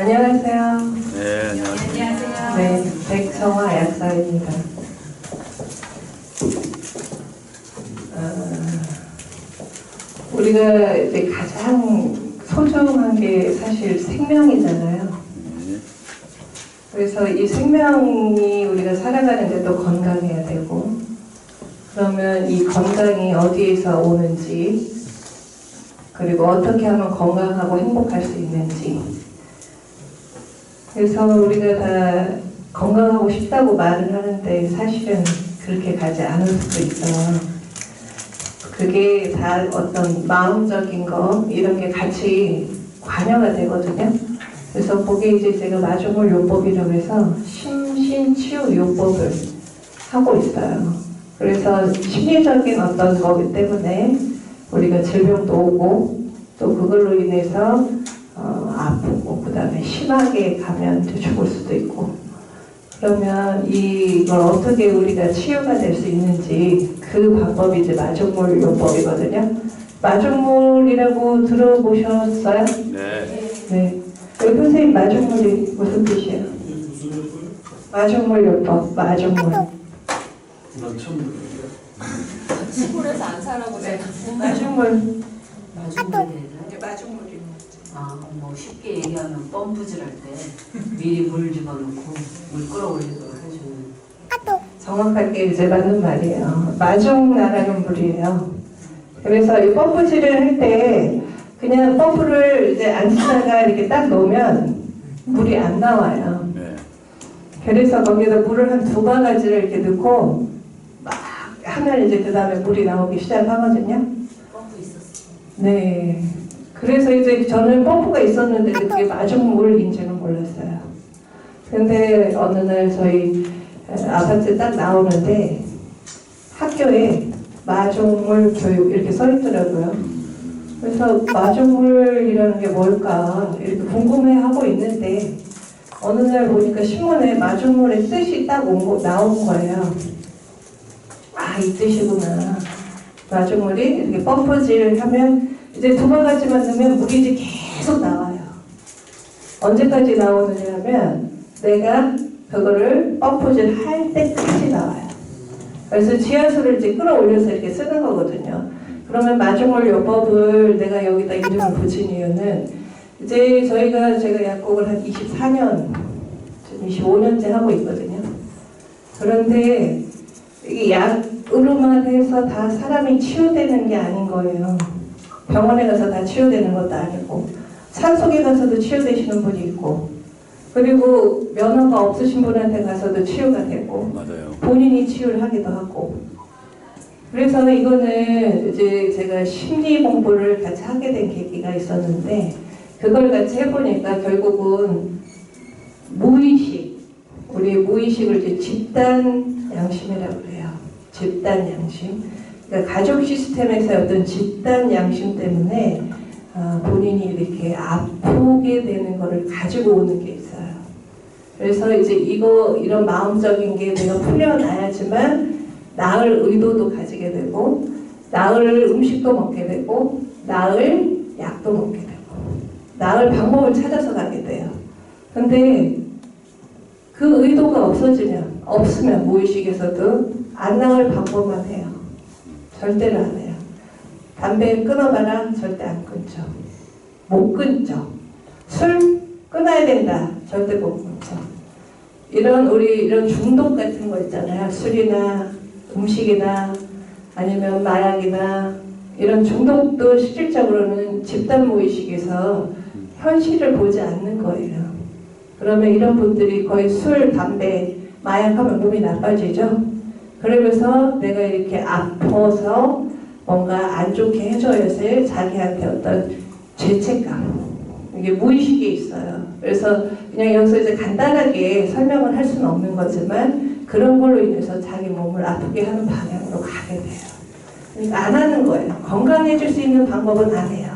안녕하세요. 네, 안녕하세요. 네, 백성화 약사입니다. 우리가 이제 가장 소중한 게 사실 생명이잖아요. 그래서 이 생명이 우리가 살아가는데도 건강해야 되고, 그러면 이 건강이 어디에서 오는지, 그리고 어떻게 하면 건강하고 행복할 수 있는지. 그래서 우리가 다 건강하고 싶다고 말을 하는데 사실은 그렇게 가지 않을 수도 있어요. 그게 다 어떤 마음적인 거 이런 게 같이 관여가 되거든요. 그래서 그게 이제 제가 마중물 요법이라고 해서 심신치유 요법을 하고 있어요. 그래서 심리적인 어떤 거기 때문에 우리가 질병도 오고 또 그걸로 인해서 아프고 그 다음에 심하게 가면 죽을 수도 있고, 그러면 이걸 어떻게 우리가 치유가 될 수 있는지 그 방법이 이제 마중물 요법이거든요. 마중물이라고 들어보셨어요? 네. 네. 여기 선생님 마중물이 무슨 뜻이에요? 마중물 요법, 마중물. 난 처음 들어요. 시골에서 안 살아보고 네. 마중물. 마중물이 이제 마중물이. 뭐 쉽게 얘기하면 펌프질할 때 미리 물 집어넣고 물 끓어올리도록 해주는. 정확하게 이제 맞는 말이에요. 마중 나가는 물이에요. 그래서 이 펌프질을 할 때 그냥 펌프를 이제 안 치다가 이렇게 딱 놓으면 물이 안 나와요. 네. 그래서 거기다 물을 한 2바가지를 이렇게 넣고 막 하면 이제 그 다음에 물이 나오기 시작하거든요. 펌프 있었어. 네. 그래서 이제 저는 펌프가 있었는데 그게 마중물인지는 몰랐어요. 근데 어느 날 저희 아파트 딱 나오는데 학교에 마중물 교육 이렇게 써 있더라고요. 그래서 마중물이라는 게 뭘까 이렇게 궁금해하고 있는데 어느 날 보니까 신문에 마중물의 뜻이 딱 나온 거예요. 아, 이 뜻이구나. 마중물이 이렇게 펌프질을 하면 이제 2바가지만 넣으면 물이 이제 계속 나와요. 언제까지 나오느냐면 내가 그거를 펌프질 할 때까지 나와요. 그래서 지하수를 이제 끌어올려서 이렇게 쓰는 거거든요. 그러면 마중물 요법을 내가 여기다 이름을 붙인 이유는 이제 제가 약국을 한 24년, 25년째 하고 있거든요. 그런데 이게 약으로만 해서 다 사람이 치유되는 게 아닌 거예요. 병원에 가서 다 치유되는 것도 아니고 산속에 가서도 치유되시는 분이 있고, 그리고 면허가 없으신 분한테 가서도 치유가 되고, 맞아요. 본인이 치유를 하기도 하고. 그래서 이거는 이제 제가 심리 공부를 같이 하게 된 계기가 있었는데 그걸 같이 해보니까 결국은 무의식, 우리 무의식을 이제 집단 양심이라고 그래요. 집단 양심. 그러니까 가족 시스템에서 어떤 집단 양심 때문에 본인이 이렇게 아프게 되는 거를 가지고 오는 게 있어요. 그래서 이제 이런 마음적인 게 내가 풀려나야지만 나을 의도도 가지게 되고, 나을 음식도 먹게 되고, 나을 약도 먹게 되고, 나을 방법을 찾아서 가게 돼요. 근데 그 의도가 없으면 무의식에서도 안 나을 방법만 해요. 절대로 안 해요. 담배 끊어봐라, 절대 안 끊죠. 못 끊죠. 술 끊어야 된다, 절대 못 끊죠. 이런 중독 같은 거 있잖아요. 술이나 음식이나 아니면 마약이나 이런 중독도 실질적으로는 집단 무의식에서 현실을 보지 않는 거예요. 그러면 이런 분들이 거의 술, 담배, 마약하면 몸이 나빠지죠. 그러면서 내가 이렇게 아파서 뭔가 안 좋게 해줘야지 자기한테 어떤 죄책감, 이게 무의식에 있어요. 그래서 그냥 여기서 이제 간단하게 설명을 할 수는 없는 거지만 그런 걸로 인해서 자기 몸을 아프게 하는 방향으로 가게 돼요. 그러니까 안 하는 거예요. 건강해질 수 있는 방법은 안 해요.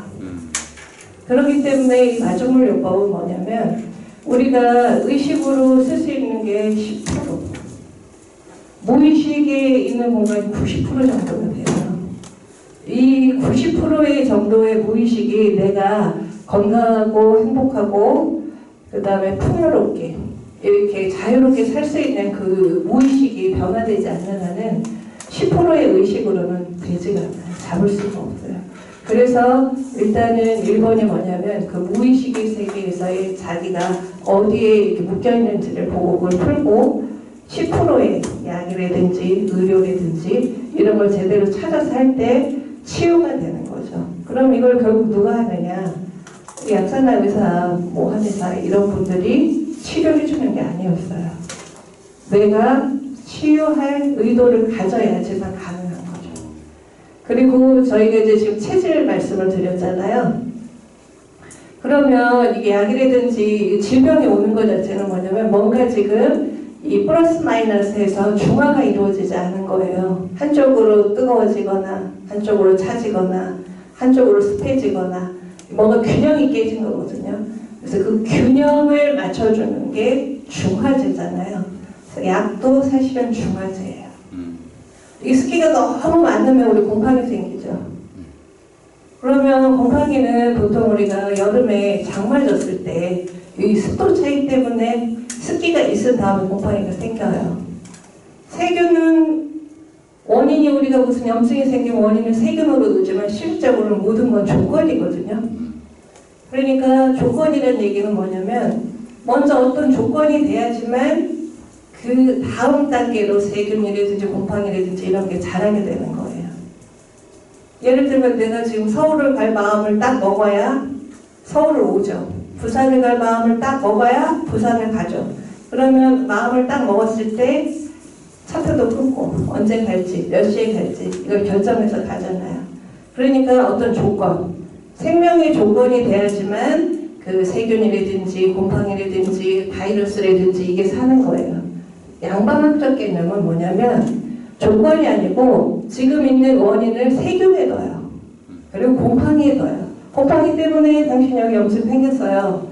그렇기 때문에 이 마중물 요법은 뭐냐면 우리가 의식으로 쓸 수 있는 게 10%, 무의식에 있는 공간이 90% 정도가 돼요. 이 90%의 정도의 무의식이 내가 건강하고 행복하고 그 다음에 풍요롭게 이렇게 자유롭게 살 수 있는 그 무의식이 변화되지 않는 한은 10%의 의식으로는 되지가 않아요. 잡을 수가 없어요. 그래서 일단은 1번이 뭐냐면 그 무의식의 세계에서의 자기가 어디에 이렇게 묶여있는지를 보고 그걸 풀고 10%의 약이라든지 의료라든지 이런 걸 제대로 찾아서 할 때 치유가 되는 거죠. 그럼 이걸 결국 누가 하느냐? 약사나 의사, 뭐 한의사 이런 분들이 치료해 주는 게 아니었어요. 내가 치유할 의도를 가져야지만 가능한 거죠. 그리고 저희가 이제 지금 체질 말씀을 드렸잖아요. 그러면 이게 약이라든지 질병이 오는 것 자체는 뭐냐면 뭔가 지금 이 플러스 마이너스에서 중화가 이루어지지 않은 거예요. 한쪽으로 뜨거워지거나 한쪽으로 차지거나 한쪽으로 습해지거나 뭔가 균형이 깨진 거거든요. 그래서 그 균형을 맞춰주는 게 중화제잖아요. 그래서 약도 사실은 중화제예요. 이 습기가 너무 많으면 우리 곰팡이 생기죠. 그러면 곰팡이는 보통 우리가 여름에 장마졌을 때 이 습도 차이 때문에 습기가 있은 다음에 곰팡이가 생겨요. 세균은 원인이 우리가 무슨 염증이 생기면 원인을 세균으로 두지만 실질적으로는 모든 건 조건이거든요. 그러니까 조건이라는 얘기는 뭐냐면 먼저 어떤 조건이 돼야지만 그 다음 단계로 세균이라든지 곰팡이라든지 이런 게 자라게 되는 거예요. 예를 들면 내가 지금 서울을 갈 마음을 딱 먹어야 서울을 오죠. 부산을 갈 마음을 딱 먹어야 부산을 가죠. 그러면 마음을 딱 먹었을 때 차표도 끊고 언제 갈지 몇 시에 갈지 이걸 결정해서 가잖아요. 그러니까 어떤 조건, 생명의 조건이 돼야지만 그 세균이라든지 곰팡이라든지 바이러스라든지 이게 사는 거예요. 양방학적 개념은 뭐냐면 조건이 아니고 지금 있는 원인을 세균에 넣어요. 그리고 곰팡이에 넣어요. 곰팡이 때문에 당신 여기 염증 생겼어요.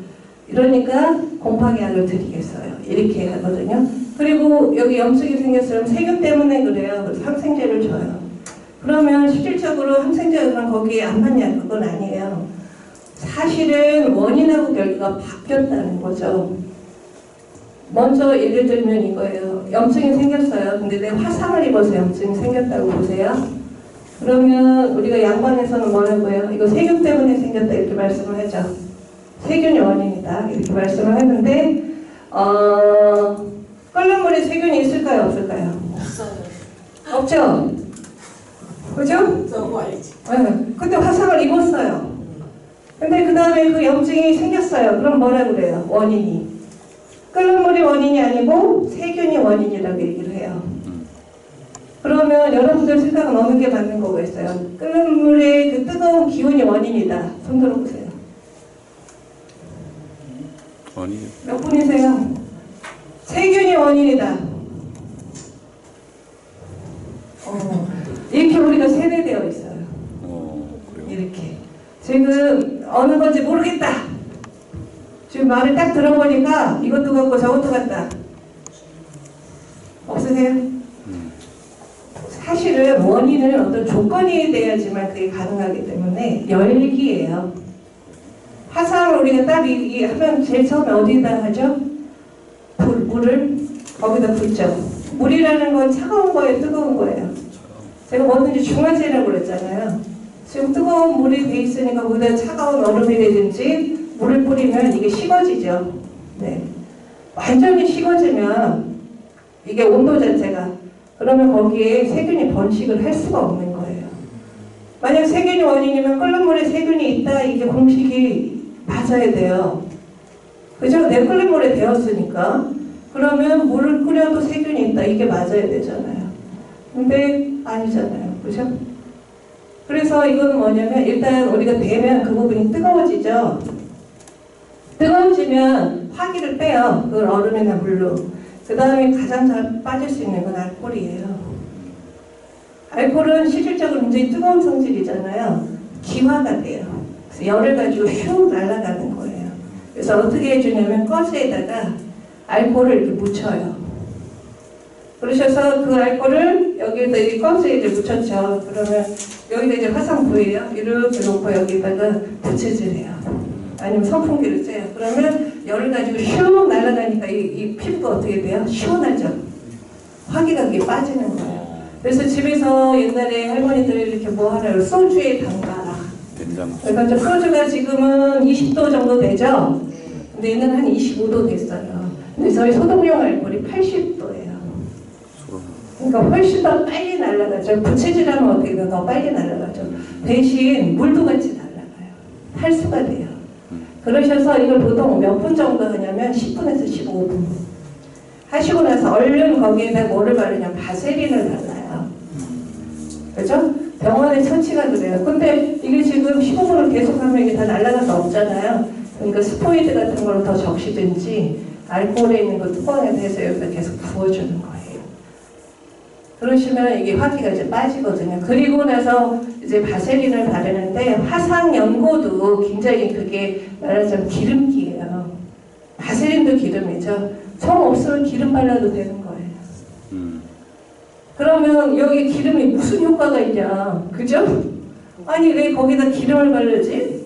이러니까 곰팡이약을 드리겠어요. 이렇게 하거든요. 그리고 여기 염증이 생겼으면 세균 때문에 그래요. 그래서 항생제를 줘요. 그러면 실질적으로 항생제가 거기에 안 맞냐? 그건 아니에요. 사실은 원인하고 결과가 바뀌었다는 거죠. 먼저 예를 들면 이거예요. 염증이 생겼어요. 근데 내 화상을 입어서 염증이 생겼다고 보세요. 그러면 우리가 양반에서는 뭐라고 해요? 이거 세균 때문에 생겼다 이렇게 말씀을 하죠. 세균이 원인이다 이렇게 말씀을 하는데 끓는 물에 세균이 있을까요? 없을까요? 없어요. 없죠? 그죠? 너무 알지. 네. 근데 화상을 입었어요. 근데 그 다음에 그 염증이 생겼어요. 그럼 뭐라 그래요? 원인이. 끓는 물이 원인이 아니고 세균이 원인이라고 얘기를 해요. 그러면 여러분들 생각은 어느 게 맞는 거가 있어요? 끓는 물의 그 뜨거운 기운이 원인이다. 손 들어보세요. 원인. 몇 분이세요? 세균이 원인이다. 이렇게 우리가 세뇌되어 있어요. 그래요. 이렇게. 지금 어느 건지 모르겠다. 지금 말을 딱 들어보니까 이것도 같고 저것도 같다. 없으세요? 사실은 원인은 어떤 조건이 돼야지만 그게 가능하기 때문에 열기예요. 화상을 우리가 딱 하면 제일 처음에 어디다 하죠? 물을 거기다 붓죠. 물이라는 건 차가운 거예요, 뜨거운 거예요. 제가 뭐든지 중화제라고 그랬잖아요. 지금 뜨거운 물이 돼 있으니까 거기다 차가운 얼음이라든지 물을 뿌리면 이게 식어지죠. 네. 완전히 식어지면 이게 온도 자체가 그러면 거기에 세균이 번식을 할 수가 없는 거예요. 만약 세균이 원인이면 끓는 물에 세균이 있다 이게 공식이 맞아야 돼요. 그죠? 내 끓는 물에 데웠으니까 그러면 물을 끓여도 세균이 있다 이게 맞아야 되잖아요. 근데 아니잖아요. 그죠? 그래서 이건 뭐냐면 일단 우리가 대면 그 부분이 뜨거워지죠. 뜨거워지면 화기를 빼요. 그걸 얼음이나 물로. 그 다음에 가장 잘 빠질 수 있는 건 알코올이에요. 알코올은 실질적으로 굉장히 뜨거운 성질이잖아요. 기화가 돼요. 그래서 열을 가지고 휙 날아가는 거예요. 그래서 어떻게 해주냐면 꺼스에다가 알코올을 이렇게 묻혀요. 그러셔서 그 알코올을 여기에다 이 꺼스에 이제 묻혔죠. 그러면 여기다 이제 화상 부위예요. 이렇게 놓고 여기다가 부채질해요. 아니면 선풍기를 쐬요. 그러면 열을 가지고 슉 날아가니까 이 피부가 어떻게 돼요? 시원하죠? 화기가 그게 빠지는 거예요. 그래서 집에서 옛날에 할머니들이 이렇게 뭐 하라고 소주에 담가라. 된장. 그러니까 소주가 지금은 20도 정도 되죠? 근데 얘는 한 25도 됐어요. 근데 저희 소독용 알코올이 80도예요. 그러니까 훨씬 더 빨리 날아가죠. 부채질하면 어떻게 더 빨리 날아가죠. 대신 물도 같이 날아가요. 탈수가 돼요. 그러셔서 이걸 보통 몇 분 정도 하냐면 10분에서 15분 하시고 나서 얼른 거기에다 뭐를 바르냐면 바세린을 발라요. 그죠? 병원에 처치가 그래요. 근데 이게 지금 15분을 계속하면 이게 다 날아갈 수 없잖아요. 그러니까 스포이드 같은 걸로 더 적시든지 알코올에 있는 거 뚜껑에 대서 여기다 계속 부어주는 거예요. 그러시면 이게 화기가 이제 빠지거든요. 그리고 나서 이제 바세린을 바르는데 화상 연고도 굉장히 그게 말하자면 기름기예요. 바세린도 기름이죠. 정 없으면 기름 발라도 되는 거예요. 그러면 여기 기름이 무슨 효과가 있냐, 그죠? 아니 왜 거기다 기름을 바르지?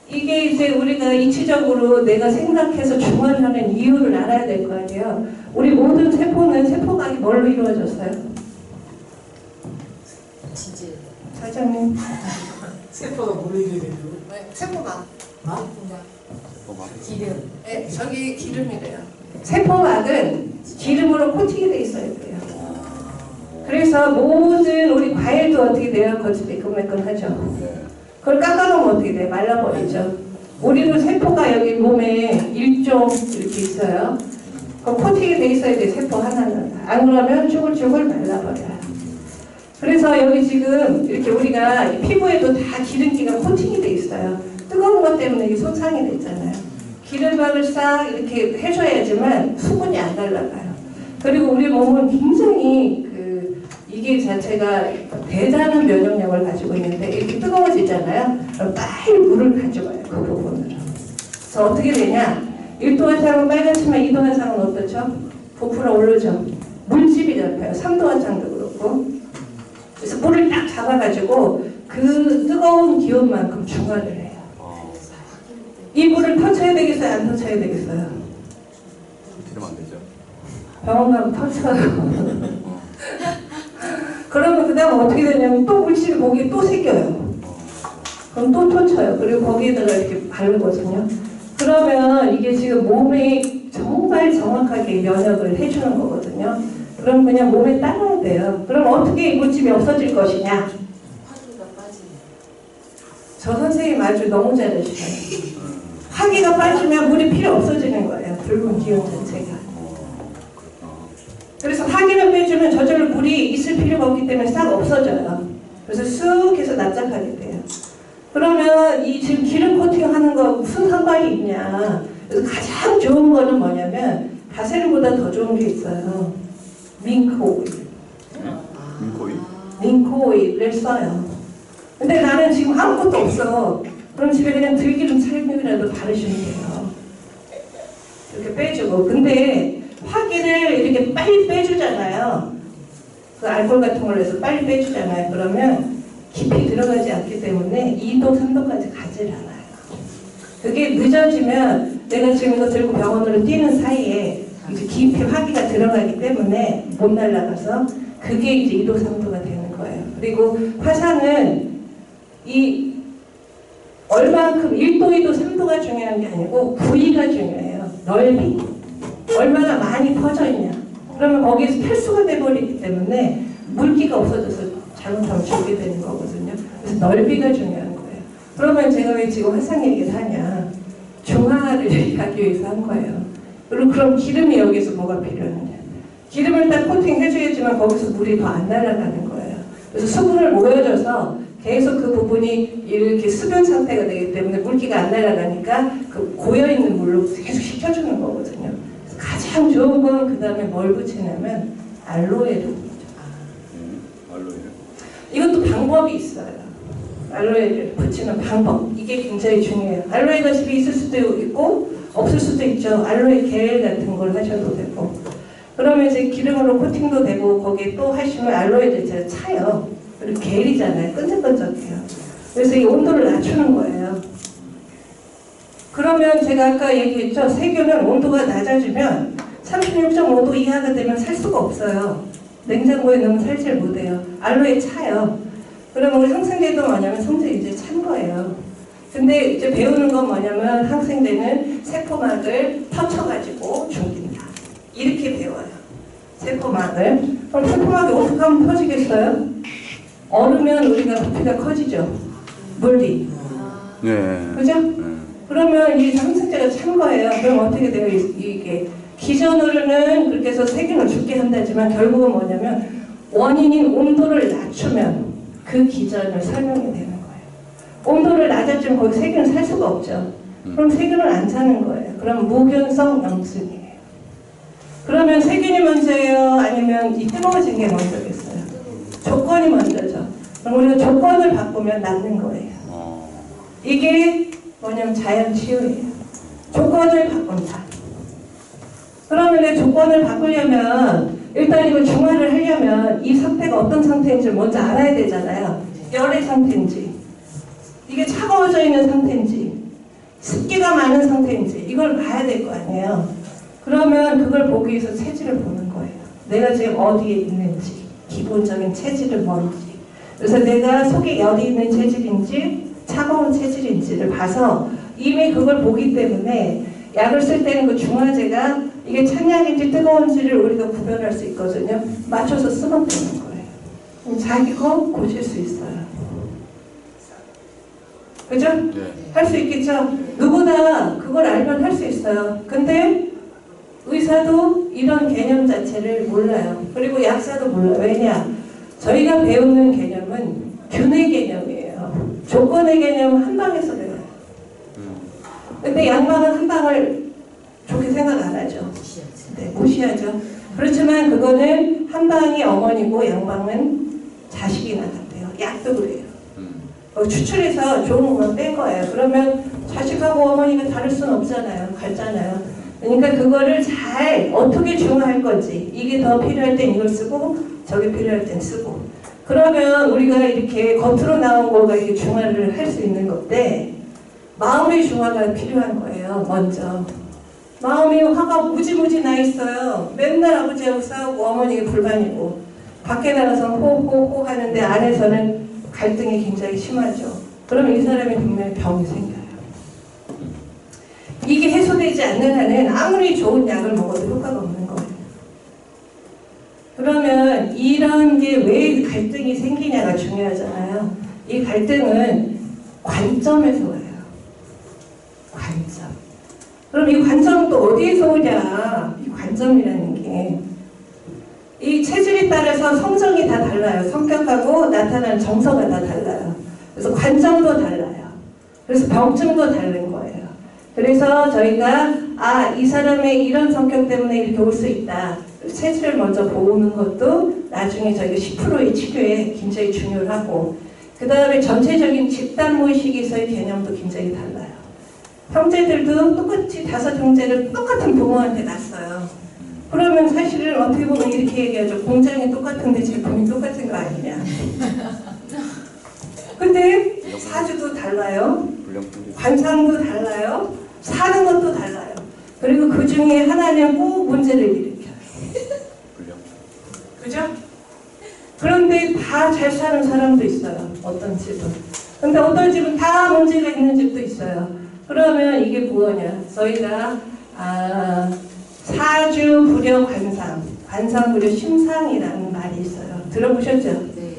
이게 이제 우리가 이치적으로 내가 생각해서 중화하는 이유를 알아야 될 거 아니에요. 우리 모든 세포는 세포각이 뭘로 이루어졌어요? 진짜 사장님. 세포가 뭘로 이루어져요? 세포각. 기름. 네, 저기 기름이래요. 세포막은 기름으로 코팅이 돼 있어야 돼요. 그래서 모든 우리 과일도 어떻게 돼요? 겉이 매끈매끈하죠. 그걸 깎아놓으면 어떻게 돼요? 말라버리죠. 우리도 세포가 여기 몸에 일종 이렇게 있어요. 그 코팅이 돼 있어야 돼, 세포 하나는. 안 그러면 쭈글쭈글 말라버려요. 그래서 여기 지금 이렇게 우리가 이 피부에도 다 기름기가 코팅이 돼 있어요. 뜨거운 것 때문에 이게 손상이 됐잖아요. 기름막을 싹 이렇게 해줘야지만 수분이 안 날아가요. 그리고 우리 몸은 굉장히 이게 자체가 대단한 면역력을 가지고 있는데 이렇게 뜨거워지잖아요. 그럼 빨리 물을 가져가요. 그 부분으로. 그래서 어떻게 되냐? 1도 화상은 빨갛지만 2도 화상은 어떻죠? 부풀어 오르죠. 물집이 잡혀요. 3도 화상도 그렇고. 그래서 물을 딱 잡아가지고 그 뜨거운 기온만큼 중화를 해요. 이 물을 터쳐야 되겠어요? 안 터쳐야 되겠어요? 이러면 안 되죠. 병원 가면 터쳐요. 그러면 그 다음 어떻게 되냐면 또 물질이 거기에 또 새겨요. 그럼 또 터쳐요. 그리고 거기에다가 이렇게 바르거든요. 그러면 이게 지금 몸에 정말 정확하게 면역을 해주는 거거든요. 그럼 그냥 몸에 따라야 돼요. 그럼 어떻게 이 물집이 없어질 것이냐? 화기가 빠지네. 저 선생님 아주 너무 잘하시네요. 화기가 빠지면 물이 필요 없어지는 거예요. 붉은 기운 자체가. 그래서 화기를 빼주면 저절로 물이 있을 필요가 없기 때문에 싹 없어져요. 그래서 쑥 해서 납작하게 돼요. 그러면 이 지금 기름 코팅하는 거 무슨 상관이 있냐? 그래서 가장 좋은 거는 뭐냐면 바세린보다 더 좋은 게 있어요. 밍크 오일. 민코이? 밍크 오일을 써요. 근데 나는 지금 아무것도 없어. 그럼 집에 그냥 들기름 살균이라도 바르시면 돼요. 이렇게 빼주고. 근데 화기를 이렇게 빨리 빼주잖아요. 그 알코올 같은 걸로 해서 빨리 빼주잖아요. 그러면 깊이 들어가지 않기 때문에 2도, 3도까지 가지 않아요. 그게 늦어지면 내가 지금 이거 들고 병원으로 뛰는 사이에 이제 깊이 화기가 들어가기 때문에 못 날아가서 그게 이제 2도, 3도가 되는 거예요. 그리고 화상은 이 얼만큼 1도, 2도, 3도가 중요한 게 아니고 부위가 중요해요. 넓이. 얼마나 많이 퍼져 있냐. 그러면 거기에서 탈수가 돼버리기 때문에 물기가 없어져서 잘못하면 죽게 되는 거거든요. 그래서 넓이가 중요한 거예요. 그러면 제가 왜 지금 화상 얘기를 하냐. 중화를 하기 위해서 한 거예요. 그리고 그럼 기름이 여기서 뭐가 필요하느냐. 기름을 딱 코팅해줘야지만 거기서 물이 더 안 날아가는 거예요. 그래서 수분을 모여줘서 계속 그 부분이 이렇게 수변 상태가 되기 때문에 물기가 안 날아가니까 그 고여있는 물로 계속 식혀주는 거거든요. 가장 좋은 건 그 다음에 뭘 붙이냐면 알로에를 붙이죠. 알로에를? 이것도 방법이 있어요. 알로에를 붙이는 방법. 이게 굉장히 중요해요. 알로에가 집에 있을 수도 있고 없을 수도 있죠. 알로에 겔 같은 걸 하셔도 되고. 그러면 이제 기름으로 코팅도 되고 거기에 또 하시면 알로에도 이제 차요. 그리고 겔이잖아요. 끈적끈적해요. 그래서 이 온도를 낮추는 거예요. 그러면 제가 아까 얘기했죠. 세균은 온도가 낮아지면 36.5도 이하가 되면 살 수가 없어요. 냉장고에 넣으면 살질 못해요. 알로에 차요. 그러면 우리 항생제도 뭐냐면 성질이 이제 찬 거예요. 근데 이제 배우는 건 뭐냐면 항생제는 세포막을 터쳐가지고 죽인다. 이렇게 배워요. 세포막을. 그럼 세포막이 어떻게 하면 터지겠어요? 얼으면 우리가 부피가 커지죠. 물리. 네. 그죠? 네. 그러면 이 항생제가 찬 거예요. 그럼 어떻게 돼요? 이게 기존으로는 그렇게 해서 세균을 죽게 한다지만 결국은 뭐냐면 원인인 온도를 낮추면 그 기전을 설명이 되는 거예요. 온도를 낮아지면 거기 세균을 살 수가 없죠. 그럼 세균을 안 사는 거예요. 그럼 무균성 염증이에요. 그러면 세균이 먼저예요? 아니면 이 뜨거워진 게 먼저겠어요? 조건이 먼저죠. 그럼 우리가 조건을 바꾸면 낫는 거예요. 이게 뭐냐면 자연 치유예요. 조건을 바꾼다. 그러면 내 조건을 바꾸려면 일단 이거 중화를 하려면 이 상태가 어떤 상태인지 먼저 알아야 되잖아요. 열의 상태인지, 이게 차가워져 있는 상태인지, 습기가 많은 상태인지 이걸 봐야 될 거 아니에요. 그러면 그걸 보기 위해서 체질을 보는 거예요. 내가 지금 어디에 있는지, 기본적인 체질은 뭔지. 그래서 내가 속에 열이 있는 체질인지 차가운 체질인지를 봐서 이미 그걸 보기 때문에 약을 쓸 때는 그 중화제가 이게 찬약인지 뜨거운지를 우리가 구별할 수 있거든요. 맞춰서 쓰면 되는 거예요. 그럼 자기 거 고칠 수 있어요. 그죠? 네. 할 수 있겠죠? 누구나 그걸 알면 할 수 있어요. 근데 의사도 이런 개념 자체를 몰라요. 그리고 약사도 몰라요. 왜냐? 저희가 배우는 개념은 균의 개념이에요. 조건의 개념은 한 방에서 배워요. 근데 양방은 한 방을 좋게 생각 안 하죠. 네, 무시하죠. 그렇지만 그거는 한 방이 어머니고 양방은 자식이 나간대요. 약도 그래요. 추출해서 좋은 것만 뺀 거예요. 그러면 자식하고 어머니가 다를 수는 없잖아요. 같잖아요. 그러니까 그거를 잘 어떻게 중화할 건지, 이게 더 필요할 땐 이걸 쓰고 저게 필요할 땐 쓰고, 그러면 우리가 이렇게 겉으로 나온 거가 이렇게 중화를 할 수 있는 건데 마음의 중화가 필요한 거예요. 먼저 마음이 화가 무지무지 나 있어요. 맨날 아버지하고 싸우고 어머니가 불만이고 밖에 나가서 호호호 하는데 안에서는 갈등이 굉장히 심하죠. 그럼 이 사람이 분명히 병이 생겨요. 이게 해소되지 않는 한은 아무리 좋은 약을 먹어도 효과가 없는 거예요. 그러면 이런 게 왜 갈등이 생기냐가 중요하잖아요. 이 갈등은 관점에서 와요. 관점. 그럼 이 관점은 또 어디에서 오냐? 이 관점이라는 게 이 체질에 따라서 성정이 다 달라요. 성격하고 나타나는 정서가 다 달라요. 그래서 관점도 달라요. 그래서 병증도 다른 거예요. 그래서 저희가 이 사람의 이런 성격 때문에 이렇게 올 수 있다. 체질을 먼저 보는 것도 나중에 저희가 10%의 치료에 굉장히 중요하고, 그 다음에 전체적인 집단 무의식에서의 개념도 굉장히 달라요. 형제들도 똑같이 5 형제를 똑같은 부모한테 낳았어요. 그러면 사실은 어떻게 보면 이렇게 얘기하죠. 공장이 똑같은데 제품이 똑같은 거 아니냐. 근데 사주도 달라요. 관상도 달라요. 사는 것도 달라요. 그리고 그 중에 하나는 꼭 문제를 일으켜요. 그죠? 그런데 다 잘 사는 사람도 있어요. 어떤 집은. 근데 어떤 집은 다 문제가 있는 집도 있어요. 그러면 이게 뭐냐? 저희가 사주불여 관상, 관상불여 심상이라는 말이 있어요. 들어보셨죠? 네.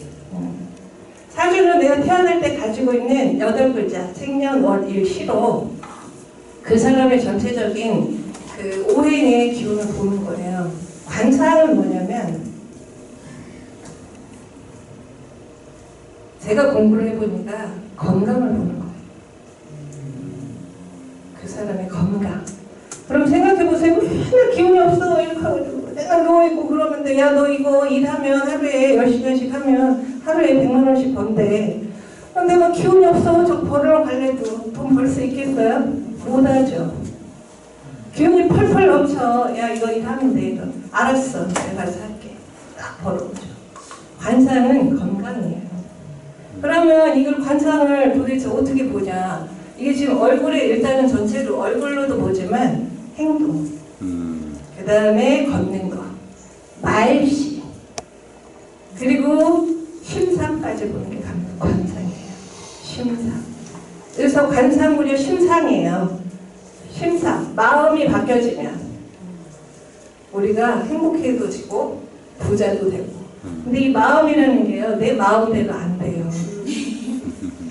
사주는 내가 태어날 때 가지고 있는 8글자, 생년, 월, 일, 시로 그 사람의 전체적인 그 오행의 기운을 보는 거예요. 관상은 뭐냐면, 제가 공부를 해보니까 건강을 보는 거예요. 그 사람의 건강. 그럼 생각해보세요. 맨날 기운이 없어. 이렇게 하고 맨날 누워있고 그러면 돼. 야, 너 이거 일하면 하루에 10시간씩 하면 하루에 100만 원씩 번대. 근데 막 기운이 없어. 저 벌으러 갈래도 돈 벌 수 있겠어요? 못하죠. 기운이 펄펄 넘쳐. 야, 이거 일하면 돼. 이거. 알았어. 내가 가서 할게. 딱 벌어오죠. 관상은 건강이에요. 그러면 이걸 관상을 도대체 어떻게 보냐. 이게 지금 얼굴에 일단은 전체로 얼굴로도 보지만 행동, 그 다음에 걷는 거, 말씨, 그리고 심상까지 보는 게 관상이에요. 심상. 그래서 관상무려 심상이에요. 심상. 마음이 바뀌어지면 우리가 행복해지고 부자도 되고. 근데 이 마음이라는 게요, 내 마음대로 안 돼요.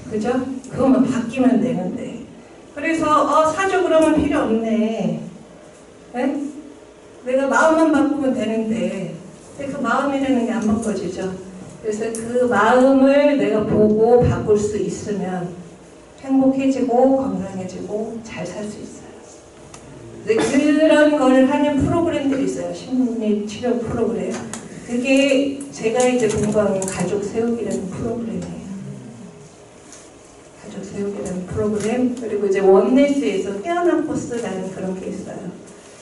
그죠? 그것만 바뀌면 되는데. 그래서 사주 그러면 필요 없네. 네? 내가 마음만 바꾸면 되는데. 근데 그 마음이라는 게 안 바꿔지죠. 그래서 그 마음을 내가 보고 바꿀 수 있으면 행복해지고 건강해지고 잘 살 수 있어요. 그런 걸 하는 프로그램들이 있어요. 심리 치료 프로그램. 그게 제가 이제 공부하는 가족 세우기라는 프로그램이에요. 가족 세우기라는 프로그램. 그리고 이제 원네스에서 깨어난 코스라는 그런 게 있어요.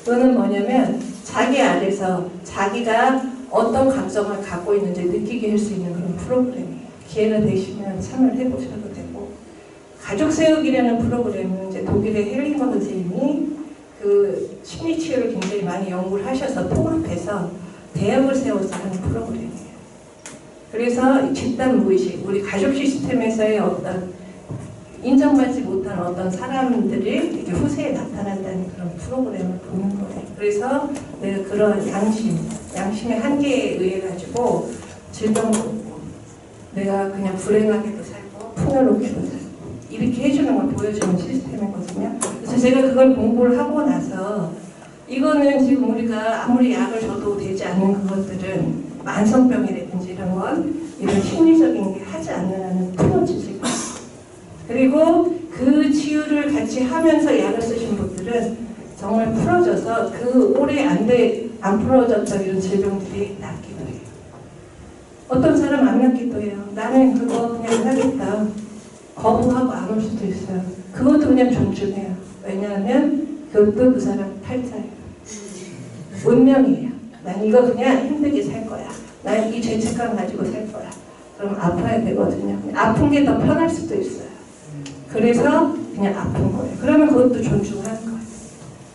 그거는 뭐냐면 자기 안에서 자기가 어떤 감정을 갖고 있는지 느끼게 할 수 있는 그런 프로그램이에요. 기회가 되시면 참여를 해보셔도 되고. 가족 세우기라는 프로그램은 이제 독일의 헬링거 선생님이 그 심리 치료를 굉장히 많이 연구를 하셔서 통합해서 대학을 세워서 하는 프로그램이에요. 그래서 집단 무의식, 우리 가족 시스템에서의 어떤 인정받지 못한 어떤 사람들이 이렇게 후세에 나타난다는 그런 프로그램을 보는 거예요. 그래서 내가 그런 양심의 한계에 의해 가지고 질병도 없고, 내가 그냥 불행하게도 살고 풍요롭게도 살고 이렇게 해주는 걸 보여주는 시스템이거든요. 그래서 제가 그걸 공부를 하고 나서 이거는 지금 우리가 아무리 약을 줘도 되지 않는 그것들은 만성병이라든지 이런 건 이런 심리적인 게 하지 않는 한은 풀어지지. 그리고 그 치유를 같이 하면서 약을 쓰신 분들은 정말 풀어져서 그 오래 안 풀어졌던 이런 질병들이 낫기도 해요. 어떤 사람 안 낫기도 해요. 나는 그거 그냥 하겠다. 거부하고 안 올 수도 있어요. 그것도 그냥 존중해요. 왜냐하면 그것도 그 사람 탈자예요. 운명이에요. 난 이거 그냥 힘들게 살 거야. 난 이 죄책감 가지고 살 거야. 그럼 아파야 되거든요. 아픈 게 더 편할 수도 있어요. 그래서 그냥 아픈 거예요. 그러면 그것도 존중하는 거예요.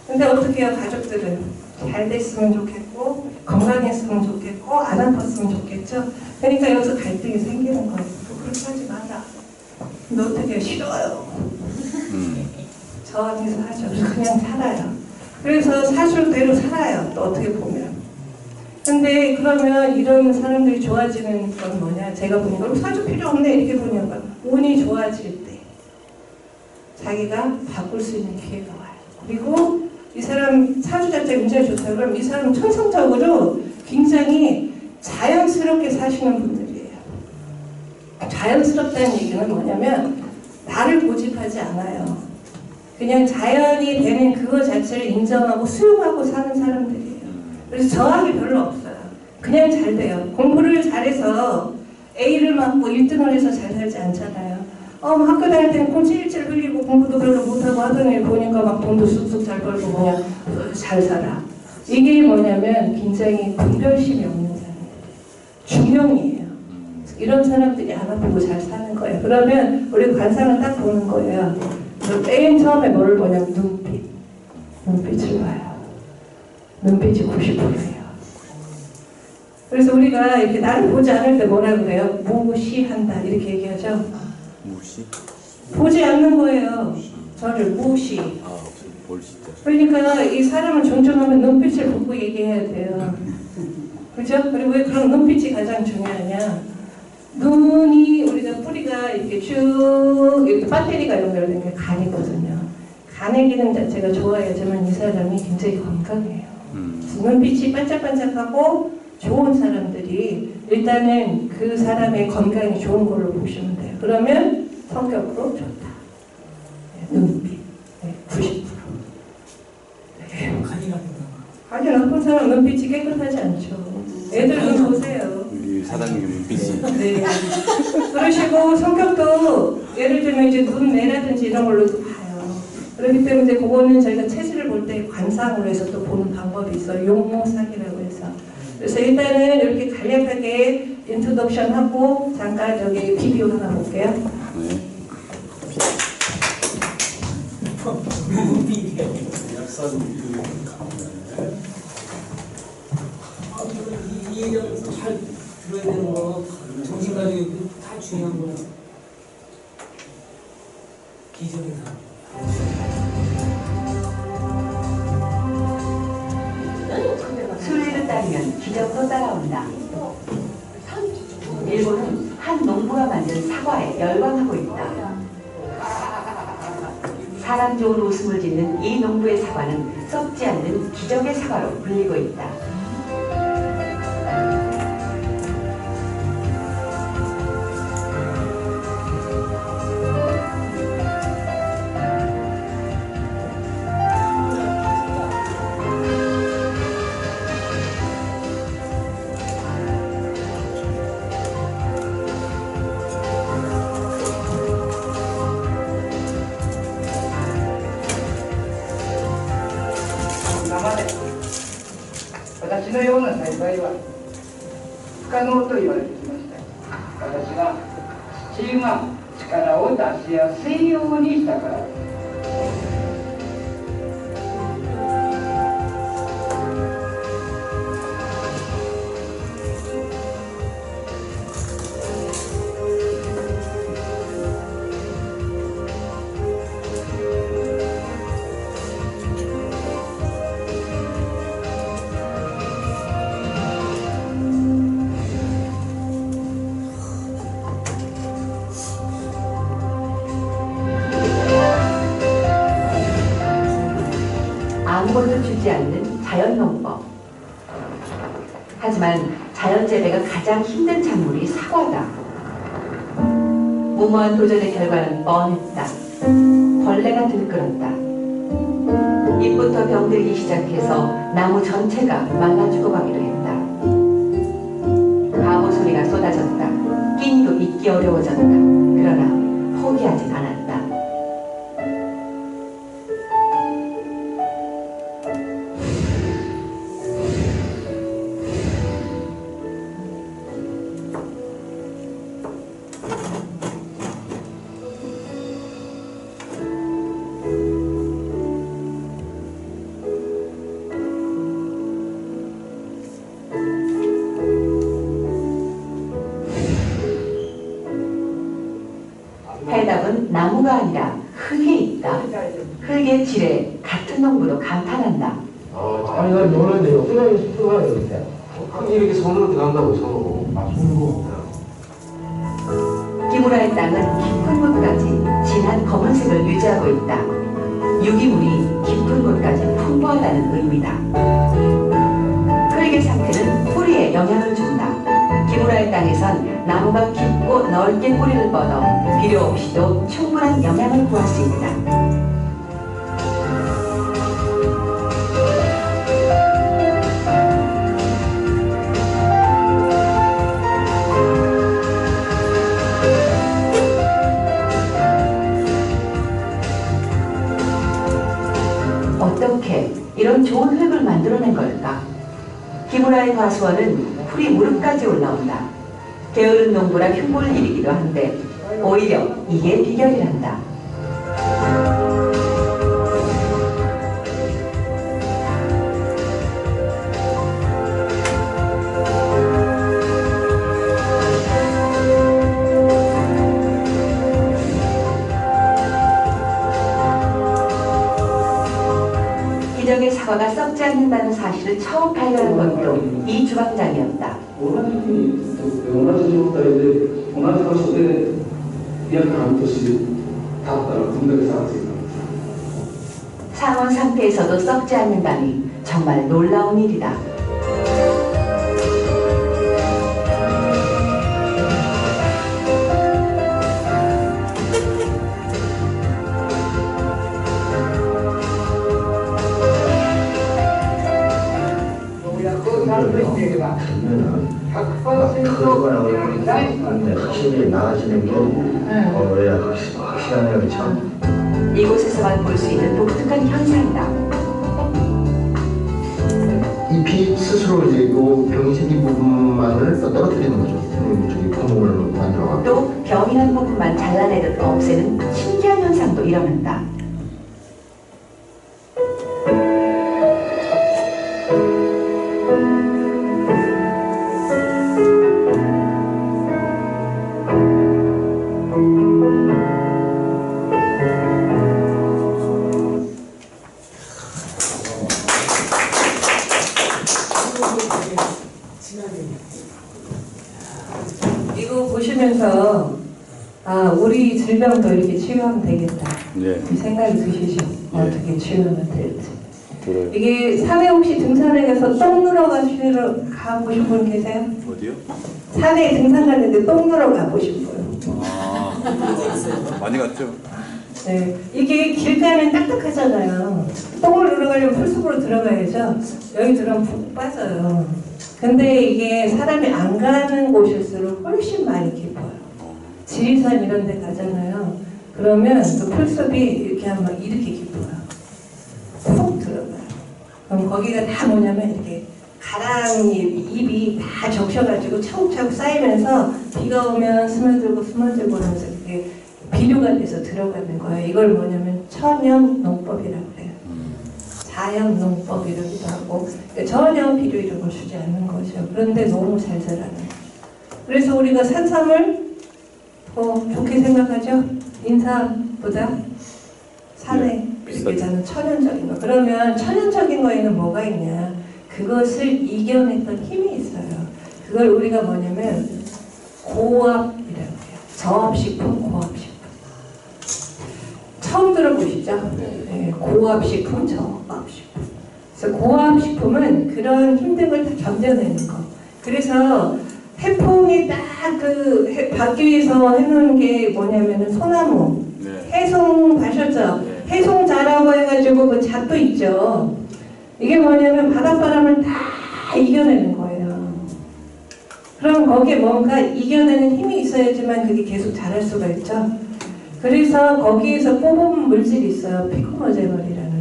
근데 어떻게 해요? 가족들은 잘 됐으면 좋겠고 건강했으면 좋겠고 안 아팠으면 좋겠죠. 그러니까 여기서 갈등이 생기는 거예요. 그렇게 하지 마라. 너 어떻게 싫어요? 저항해서 하죠. 그냥 살아요. 그래서 사실대로 살아요. 또 어떻게 보면. 근데 그러면 이런 사람들이 좋아지는 건 뭐냐? 제가 보니까 사주 필요 없네 이렇게 보니까 운이 좋아질 때 자기가 바꿀 수 있는 기회가 와요. 그리고 이 사람 사주 자체가 굉장히 좋다. 그럼 이 사람은 천성적으로 굉장히 자연스럽게 사시는 분들이에요. 자연스럽다는 얘기는 뭐냐면 나를 고집하지 않아요. 그냥 자연이 되는 그거 자체를 인정하고 수용하고 사는 사람들이에요. 그래서 저항이 별로 없어요. 그냥 잘 돼요. 공부를 잘해서 A를 맞고 1등을 해서 잘 살지 않잖아요. 학교 다닐 때는 꼴찌일질 흘리고 공부도 별로 못하고 하던 애 보니까 막 돈도 쑥쑥 잘 벌고 그냥 잘 살아. 이게 뭐냐면 굉장히 분별심이 없는 사람들. 중용이에요. 이런 사람들이 안 아프고 잘 사는 거예요. 그러면 우리 관상을 딱 보는 거예요. 맨 처음에 뭐를 보냐면 눈빛. 눈빛을 봐요. 눈빛이 90%예요. 그래서 우리가 이렇게 나를 보지 않을 때 뭐라 그래요? 무시한다 이렇게 얘기하죠. 무시? 보지 않는 거예요. 저를 무시. 뭘 진짜? 그러니까 이 사람을 존중하면 눈빛을 보고 얘기해야 돼요. 그죠? 그리고 왜 그런 눈빛이 가장 중요하냐? 눈이 우리가 뿌리가 이렇게 쭉 이렇게 배터리가 연결된 게 간이거든요. 간의 기능 자체가 좋아야지만 이 사람이 굉장히 건강해요. 눈빛이 반짝반짝하고 좋은 사람들이 일단은 그 사람의 건강이 좋은 걸로 보시면 돼요. 그러면 성격도 좋다. 네, 눈빛 90%. 네. 간이 나쁘다. 간이 나쁜 사람 눈빛이 깨끗하지 않죠. 애들 눈 보세요. 우리 사장님 눈빛이. 네. 그러시고 성격도 예를 들면 이제 눈매라든지 이런 걸로도 봐요. 그렇기 때문에 그거는 저희가 체질을 볼 때 관상으로 해서 또 보는 방법이 있어요. 용모사기라고 해서. 그래서 일단은 이렇게 간략하게 인트로덕션 하고 잠깐 저기 비디오 하나 볼게요. 네. 박사님 이름이 가네. 이 얘기를 잘 들어야 되는 거 정신 가지고 다 중요한 거야. 기적인 사람. 순리를 따르면 기적도 따라온다. 일본은 한 농부가 만든 사과에 열광하고 있다. 사람 좋은 웃음을 짓는 이 농부의 사과는 썩지 않는 기적의 사과로 불리고 있다.私のような栽培は不可能と言われてきました。私が土が力を出しやすいようにしたからです。아무것도 주지 않는 자연농법. 하지만 자연재배가 가장 힘든 작물이 사과다. 무모한 도전의 결과는 뻔했다. 벌레가 들끓었다. 잎부터 병들기 시작해서 나무 전체가 말라 죽어가기도 했다. 바보 소리가 쏟아졌다. 끼니도 잊기 어려워졌다. 그러나 포기하진 않았다. 해답은 나무가 아니라 흙에 있다. 흙의 질에 같은 농부도 감탄한다. 아니 난 모르는데요. 흙이 이렇게 흙이 이렇게 손으로 들어간다고 손으로. 손으로. 기무라의 땅은 깊은 곳까지 진한 검은색을 유지하고 있다. 유기물이 깊은 곳까지 풍부하다는 의미다. 흙의 상태는 뿌리에 영향을 준다. 기무라의 땅에선 나무가 깊고 넓게 뿌리를 뻗어 비료 없이도 충분한 영양을 구할 수 있다. 어떻게 이런 좋은 흙을 만들어낸 걸까? 기무라의 과수원은 풀이 무릎까지 올라온다. 게으른 농부라 흉보를 일으키기도 한데 오히려 이게 비결이란다. 기적의 사과가 썩지 않는다는 사실을 처음 발견한 것도 이 주방장이었다. 同じ状態で同じ場所で約半年経ったらこんだけ差がついたんです。 상온 상태에서도 썩지 않는다니 정말 놀라운 일이다. 확실히 나아지는 게 확실하네요. 참. 이곳에서만 볼 수 있는 독특한 현상이다. 잎이 스스로 이제 요 병이 생긴 부분만을 떨어뜨리는 거죠. 저기 구멍을 만들어. 또 병이 난 부분만 잘라내듯 없애는 신기한 현상도 일어난다. 보시면서 우리 질병도 이렇게 치유하면 되겠다. 네. 이 생각이 드시죠? 어떻게 치유하면 될지. 들어요. 이게 산에 혹시 등산에 가서 똥 누러 가보신 분 계세요? 어디요? 산에 등산 갔는데 똥 누러 가보신 분. 많이 갔죠? 네, 이게 길가는 딱딱하잖아요. 똥을 누러 가려면 풀숲으로 들어가야죠. 여기 들어가면 푹 빠져요. 근데 이게 사람이 안 가는 곳일수록 훨씬 많이 깊어요. 지리산 이런 데 가잖아요. 그러면 그 풀숲이 이렇게 하면 이렇게 깊어요. 푹 들어가요. 그럼 거기가 다 뭐냐면 이렇게 입이 다 적셔가지고 차곡차곡 쌓이면서 비가 오면 스며들고 하면서 이렇게 비료가 돼서 들어가는 거예요. 이걸 뭐냐면 천연 농법이라고 해요. 자연 농법이라고도 하고 전혀 비료 이런 걸 주지 않는 거죠. 그런데 너무 잘 자라는 거예요. 그래서 우리가 산삼을 더 좋게 생각하죠. 인삼보다 산에 이렇게 자는 천연적인 거. 그러면 천연적인 거에는 뭐가 있냐? 그것을 이겨냈던 힘이 있어요. 그걸 우리가 뭐냐면 고압이라고 해요. 저압식품, 고압식품. 처음 들어보시죠? 네, 고압식품, 저압식품. 그래서 고압식품은 그런 힘든 걸 다 견뎌내는 거. 그래서 해풍이 딱 받기 위해서 해놓은 게 뭐냐면은 소나무. 해송 가셨죠? 해송 자라고 해가지고 그 잣도 있죠. 이게 뭐냐면 바닷바람을 다 이겨내는 거예요. 그럼 거기에 뭔가 이겨내는 힘이 있어야지만 그게 계속 자랄 수가 있죠. 그래서 거기에서 뽑은 물질이 있어요. 피코노제놀이라는.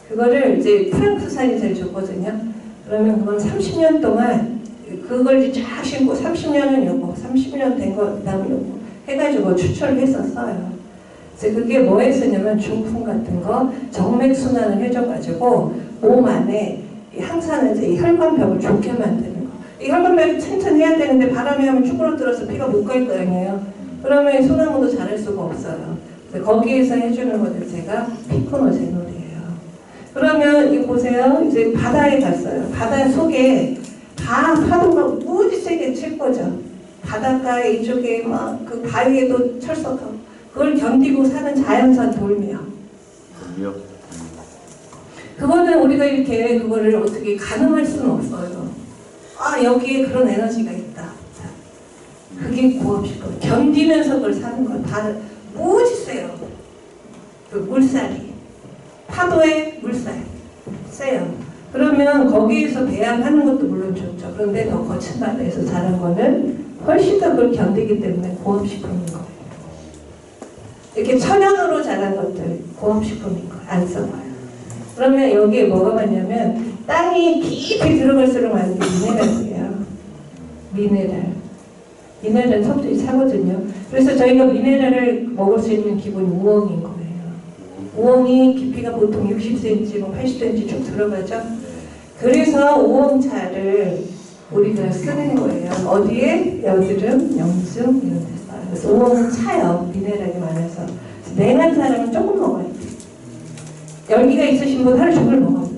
그거를 이제 프랑스산이 제일 좋거든요. 그러면 그건 30년 동안 그걸 쫙 신고 30년은 요거, 30년 된 거 그다음 요거 해가지고 추출을 했었어요. 그래서 그게 뭐에 쓰냐면 중풍 같은 거 정맥 순환을 해줘가지고 몸 안에 항산을 이 혈관벽을 좋게 만드는 거. 이 혈관벽이 튼튼해야 되는데 바람이 하면 쭈그러들어서 피가 못 갈 거 아니에요. 그러면 소나무도 자랄 수가 없어요. 거기에서 해주는 것 자체가 피코노제놀이에요. 그러면 이 보세요. 이제 바다에 갔어요. 바다 속에 파도가 무지 세게 칠 거죠. 바닷가 이쪽에 막 그 바위에도 철석하고 그걸 견디고 사는 자연산 돌미요. 돌미요? 그거는 우리가 이렇게 그거를 어떻게 가늠할 수는 없어요. 여기에 그런 에너지가 있다. 그게 고압식품. 견디면서 그걸 사는 건 다 무지 세요. 그 물살이. 파도의 물살. 세요. 그러면 거기에서 배양하는 것도 물론 좋죠. 그런데 더 거친 바다에서 자란 거는 훨씬 더 그걸 견디기 때문에 고압식품인 거예요. 이렇게 천연으로 자란 것들 고압식품인 거예요. 안 썩어요. 그러면 여기에 뭐가 많냐면 땅이 깊이 들어갈수록 많은 게 미네랄이에요. 미네랄. 미네랄은 성질이 차거든요. 그래서 저희가 미네랄을 먹을 수 있는 기본이 우엉인 거예요. 우엉이 깊이가 보통 60cm, 뭐 80cm 쭉 들어가죠. 그래서 우엉차를 우리가 쓰는 거예요. 어디에? 여드름, 염증 이런 데 써요. 그래서 우엉은 차요. 미네랄이 많아서. 냉한 사람은 조금 먹어야 돼요. 열기가 있으신 분 하루 종일 먹어요.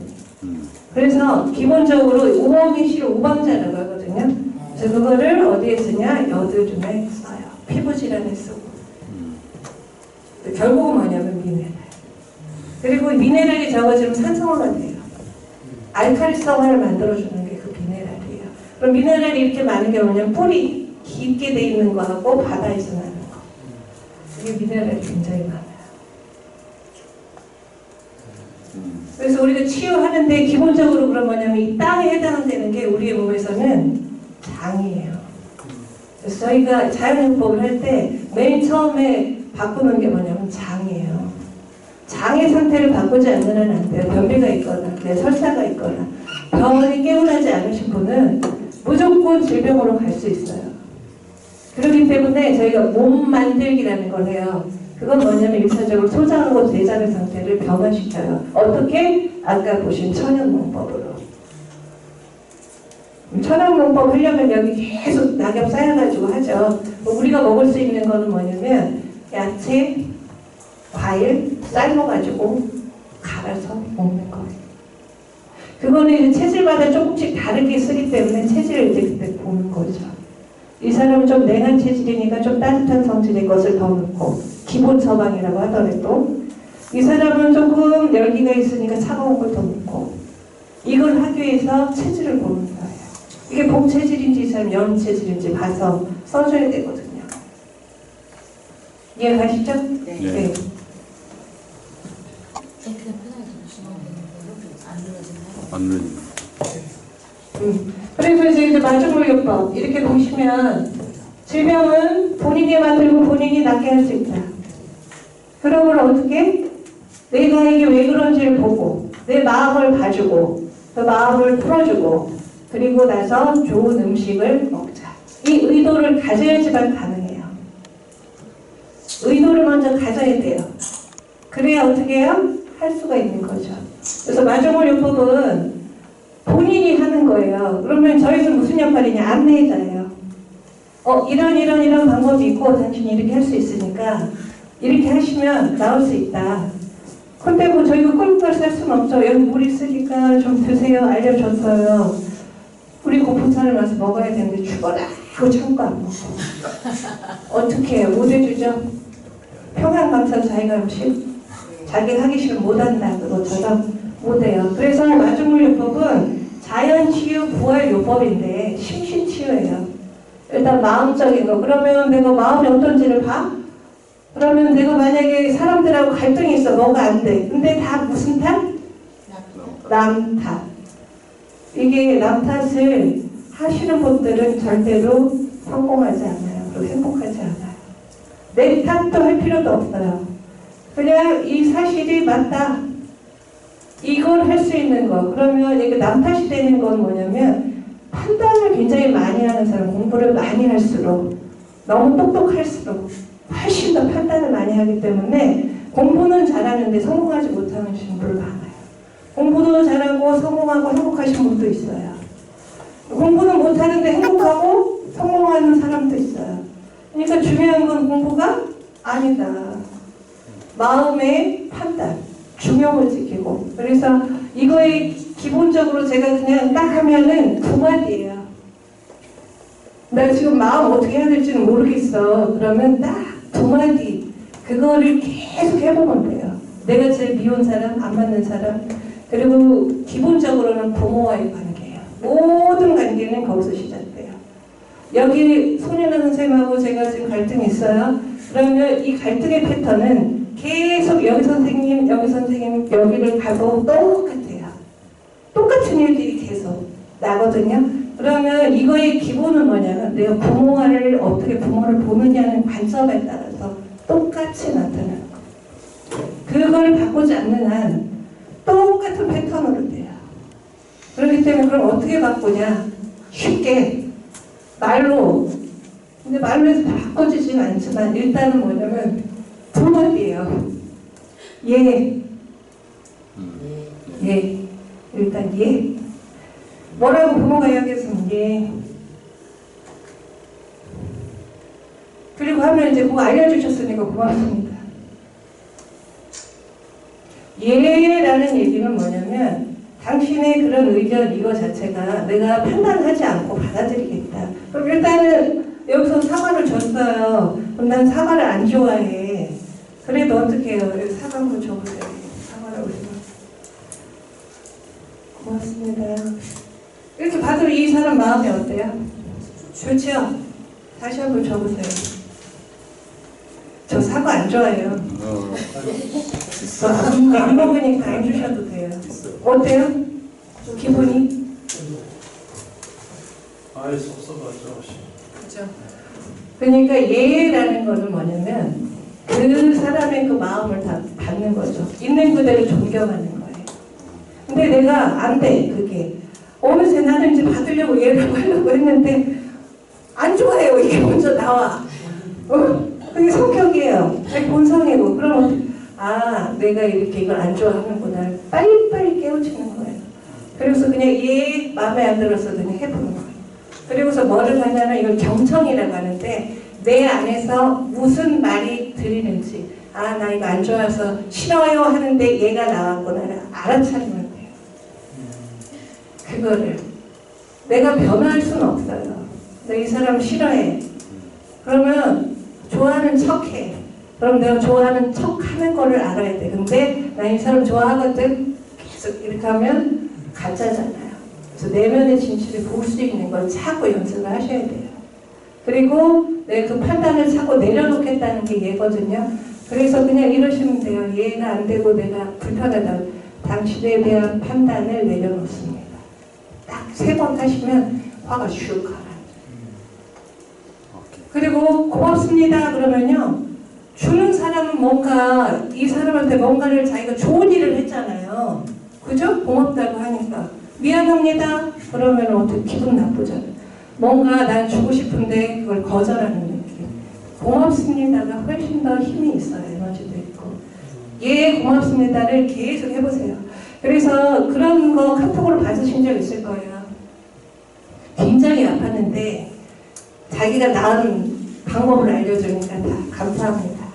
그래서 기본적으로 우엉이 실을 우방자라고 하거든요. 그래서 그거를 어디에 쓰냐? 여드름에 써요. 피부질환에 쓰고. 결국은 뭐냐면 미네랄. 그리고 미네랄이 적어지면 산성화가 돼요. 알칼리성화를 만들어주는 게 그 미네랄이에요. 그럼 미네랄이 이렇게 많은 게 뭐냐면 뿌리 깊게 돼 있는 거하고 바다에서 나는 거. 이게 미네랄이 굉장히 많아요. 그래서 우리가 치유하는데 기본적으로 그런 뭐냐면 이 땅에 해당되는 게 우리의 몸에서는 장이에요. 그래서 저희가 자연요법을 할 때 맨 처음에 바꾸는 게 뭐냐면 장이에요. 장의 상태를 바꾸지 않는 한은 안 돼요. 변비가 있거나 설사가 있거나 병원이 깨어나지 않으신 분은 무조건 질병으로 갈 수 있어요. 그렇기 때문에 저희가 몸 만들기라는 걸 해요. 그건 뭐냐면 1차적으로 소장하고 대장의 상태를 변화시켜요. 어떻게? 아까 보신 천연농법으로. 천연농법 하려면 여기 계속 낙엽 쌓여가지고 하죠. 우리가 먹을 수 있는 거는 뭐냐면 야채, 과일 삶아가지고 갈아서 먹는 거예요. 그거는 이제 체질마다 조금씩 다르게 쓰기 때문에 체질을 이제 그때 보는 거죠. 이 사람은 좀 냉한 체질이니까 좀 따뜻한 성질의 것을 더 넣고, 기본 처방이라고 하더라도 이 사람은 조금 열기가 있으니까 차가운 걸 더 넣고, 이걸 하기 위해서 체질을 보는 거예요. 이게 봄 체질인지 이 사람 여름 체질인지 봐서 써줘야 되거든요. 이해가시죠? 네. 네. 안 눌러진다. 그래서 이제 마주물요법 이렇게 보시면 질병은 본인이 만들고 본인이 낫게 할 수 있다. 그러면 어떻게? 내가 이게 왜 그런지를 보고 내 마음을 봐주고 그 마음을 풀어주고 그리고 나서 좋은 음식을 먹자. 이 의도를 가져야지만 가능해요. 의도를 먼저 가져야 돼요. 그래야 어떻게 해요? 할 수가 있는 거죠. 그래서 마주물요법은 본인이 하는 거예요. 그러면 저희는 무슨 역할이냐? 안내자예요. 이런 방법이 있고 당신이 이렇게 할 수 있으니까 이렇게 하시면 나올 수 있다. 근데 뭐 저희가 꿀꿀 쌀 수는 없죠. 여기 물 있으니까 좀 드세요. 알려줬어요. 우리 고품살을 와서 먹어야 되는데 죽어라 하고 참고 안 먹고. 어떻게 해요? 못 해주죠? 평안감사 자기가 음식 자기 하기 싫으면 못한다. 그것처럼 못해요. 그래서 마주물요법은 자연치유 부활요법인데 심신치유예요. 일단 마음적인 거. 그러면 내가 마음이 어떤지를 봐? 그러면 내가 만약에 사람들하고 갈등이 있어. 뭐가 안 돼. 근데 다 무슨 탓? 남 탓. 이게 남 탓을 하시는 분들은 절대로 성공하지 않아요. 그리고 행복하지 않아요. 내 탓도 할 필요도 없어요. 그냥 이 사실이 맞다. 이걸 할 수 있는 거. 그러면 이게 남 탓이 되는 건 뭐냐면 판단을 굉장히 많이 하는 사람, 공부를 많이 할수록 너무 똑똑할수록 훨씬 더 판단을 많이 하기 때문에 공부는 잘하는데 성공하지 못하는 분들 많아요. 공부도 잘하고 성공하고 행복하신 분도 있어요. 공부는 못하는데 행복하고 성공하는 사람도 있어요. 그러니까 중요한 건 공부가 아니다. 마음의 판단, 중용을 지키고. 그래서 이거에 기본적으로 제가 그냥 딱 하면은 두 마디예요. 나 지금 마음 어떻게 해야 될지는 모르겠어. 그러면 딱 두 마디. 그거를 계속 해보면 돼요. 내가 제일 미운 사람, 안 맞는 사람. 그리고 기본적으로는 부모와의 관계예요. 모든 관계는 거기서 시작돼요. 여기 손윤아 선생님하고 제가 지금 갈등이 있어요. 그러면 이 갈등의 패턴은 계속 여기 선생님, 여기를 가도 똑같아요. 똑같은 일들이 계속 나거든요. 그러면 이거의 기본은 뭐냐면 내가 부모를 어떻게 부모를 보느냐는 관점에 따라서 똑같이 나타나는 거. 그걸 바꾸지 않는 한 똑같은 패턴으로 돼요. 그렇기 때문에 그럼 어떻게 바꾸냐? 쉽게 말로. 근데 말로 해서 바꿔지지는 않지만 일단은 뭐냐면 두 마디예요. 예. 예. 일단 예. 뭐라고 부모가 이야기했으면 예. 그리고 하면 이제 뭐 알려주셨으니까 고맙습니다. 예라는 얘기는 뭐냐면 당신의 그런 의견 이거 자체가 내가 판단하지 않고 받아들이겠다. 그럼 일단은 여기서 사과를 줬어요. 그럼 난 사과를 안 좋아해. 그래도 어떻게 해요? 사과 한번 줘보세요. 사과라고 해서. 고맙습니다. 이렇게 받으면 이 사람 마음이 어때요? 좋죠? 다시 한번 줘보세요. 저 사과 안 좋아해요. 저 안 먹으니까 안 주셔도 돼요. 어때요? 기분이? 아예 섭섭하죠. 그죠? 그러니까 예라는 거는 뭐냐면 그 사람의 그 마음을 다 받는 거죠. 있는 그대로 존경하는 거예요. 근데 내가 안 돼, 그게. 어느새 나는 이제 받으려고 예라고 하려고 했는데 안 좋아해요. 이게 먼저 나와. 그게 성격이에요. 자기 본성이고. 그럼 내가 이렇게 이걸 안 좋아하는구나. 빨리빨리 깨우치는 거예요. 그래서 그냥 얘 마음에 안 들어서 그냥 해보는 거예요. 그리고서 뭐를 하냐면 이걸 경청이라고 하는데 내 안에서 무슨 말이 들리는지 나 이거 안 좋아서 싫어요 하는데 얘가 나왔구나 알아차리면 돼요. 그거를 내가 변화할 수는 없어요. 내 이 사람 싫어해. 그러면 좋아하는 척해. 그럼 내가 좋아하는 척하는 거를 알아야 돼. 근데 나 이 사람 좋아하거든. 계속 이렇게 하면 가짜잖아요. 그래서 내면의 진실을 볼 수 있는 걸 자꾸 연습을 하셔야 돼요. 그리고 내 그 판단을 자꾸 내려놓겠다는 게 얘거든요. 그래서 그냥 이러시면 돼요. 이해가 안 되고 내가 불편하다. 당신에 대한 판단을 내려놓습니다. 딱 3번 하시면 화가 슉 가라앉아요. 그리고 고맙습니다 그러면요. 주는 사람은 뭔가 이 사람한테 뭔가를 자기가 좋은 일을 했잖아요. 그죠? 고맙다고 하니까. 미안합니다 그러면 어떻게 기분 나쁘잖아요. 뭔가 난 주고 싶은데 그걸 거절하는 느낌. 고맙습니다가 훨씬 더 힘이 있어요. 에너지도 있고. 예 고맙습니다를 계속 해보세요. 그래서 그런 거 카톡으로 받으신 적 있을 거예요. 굉장히 아팠는데 자기가 나은 방법을 알려주니까 다 감사합니다.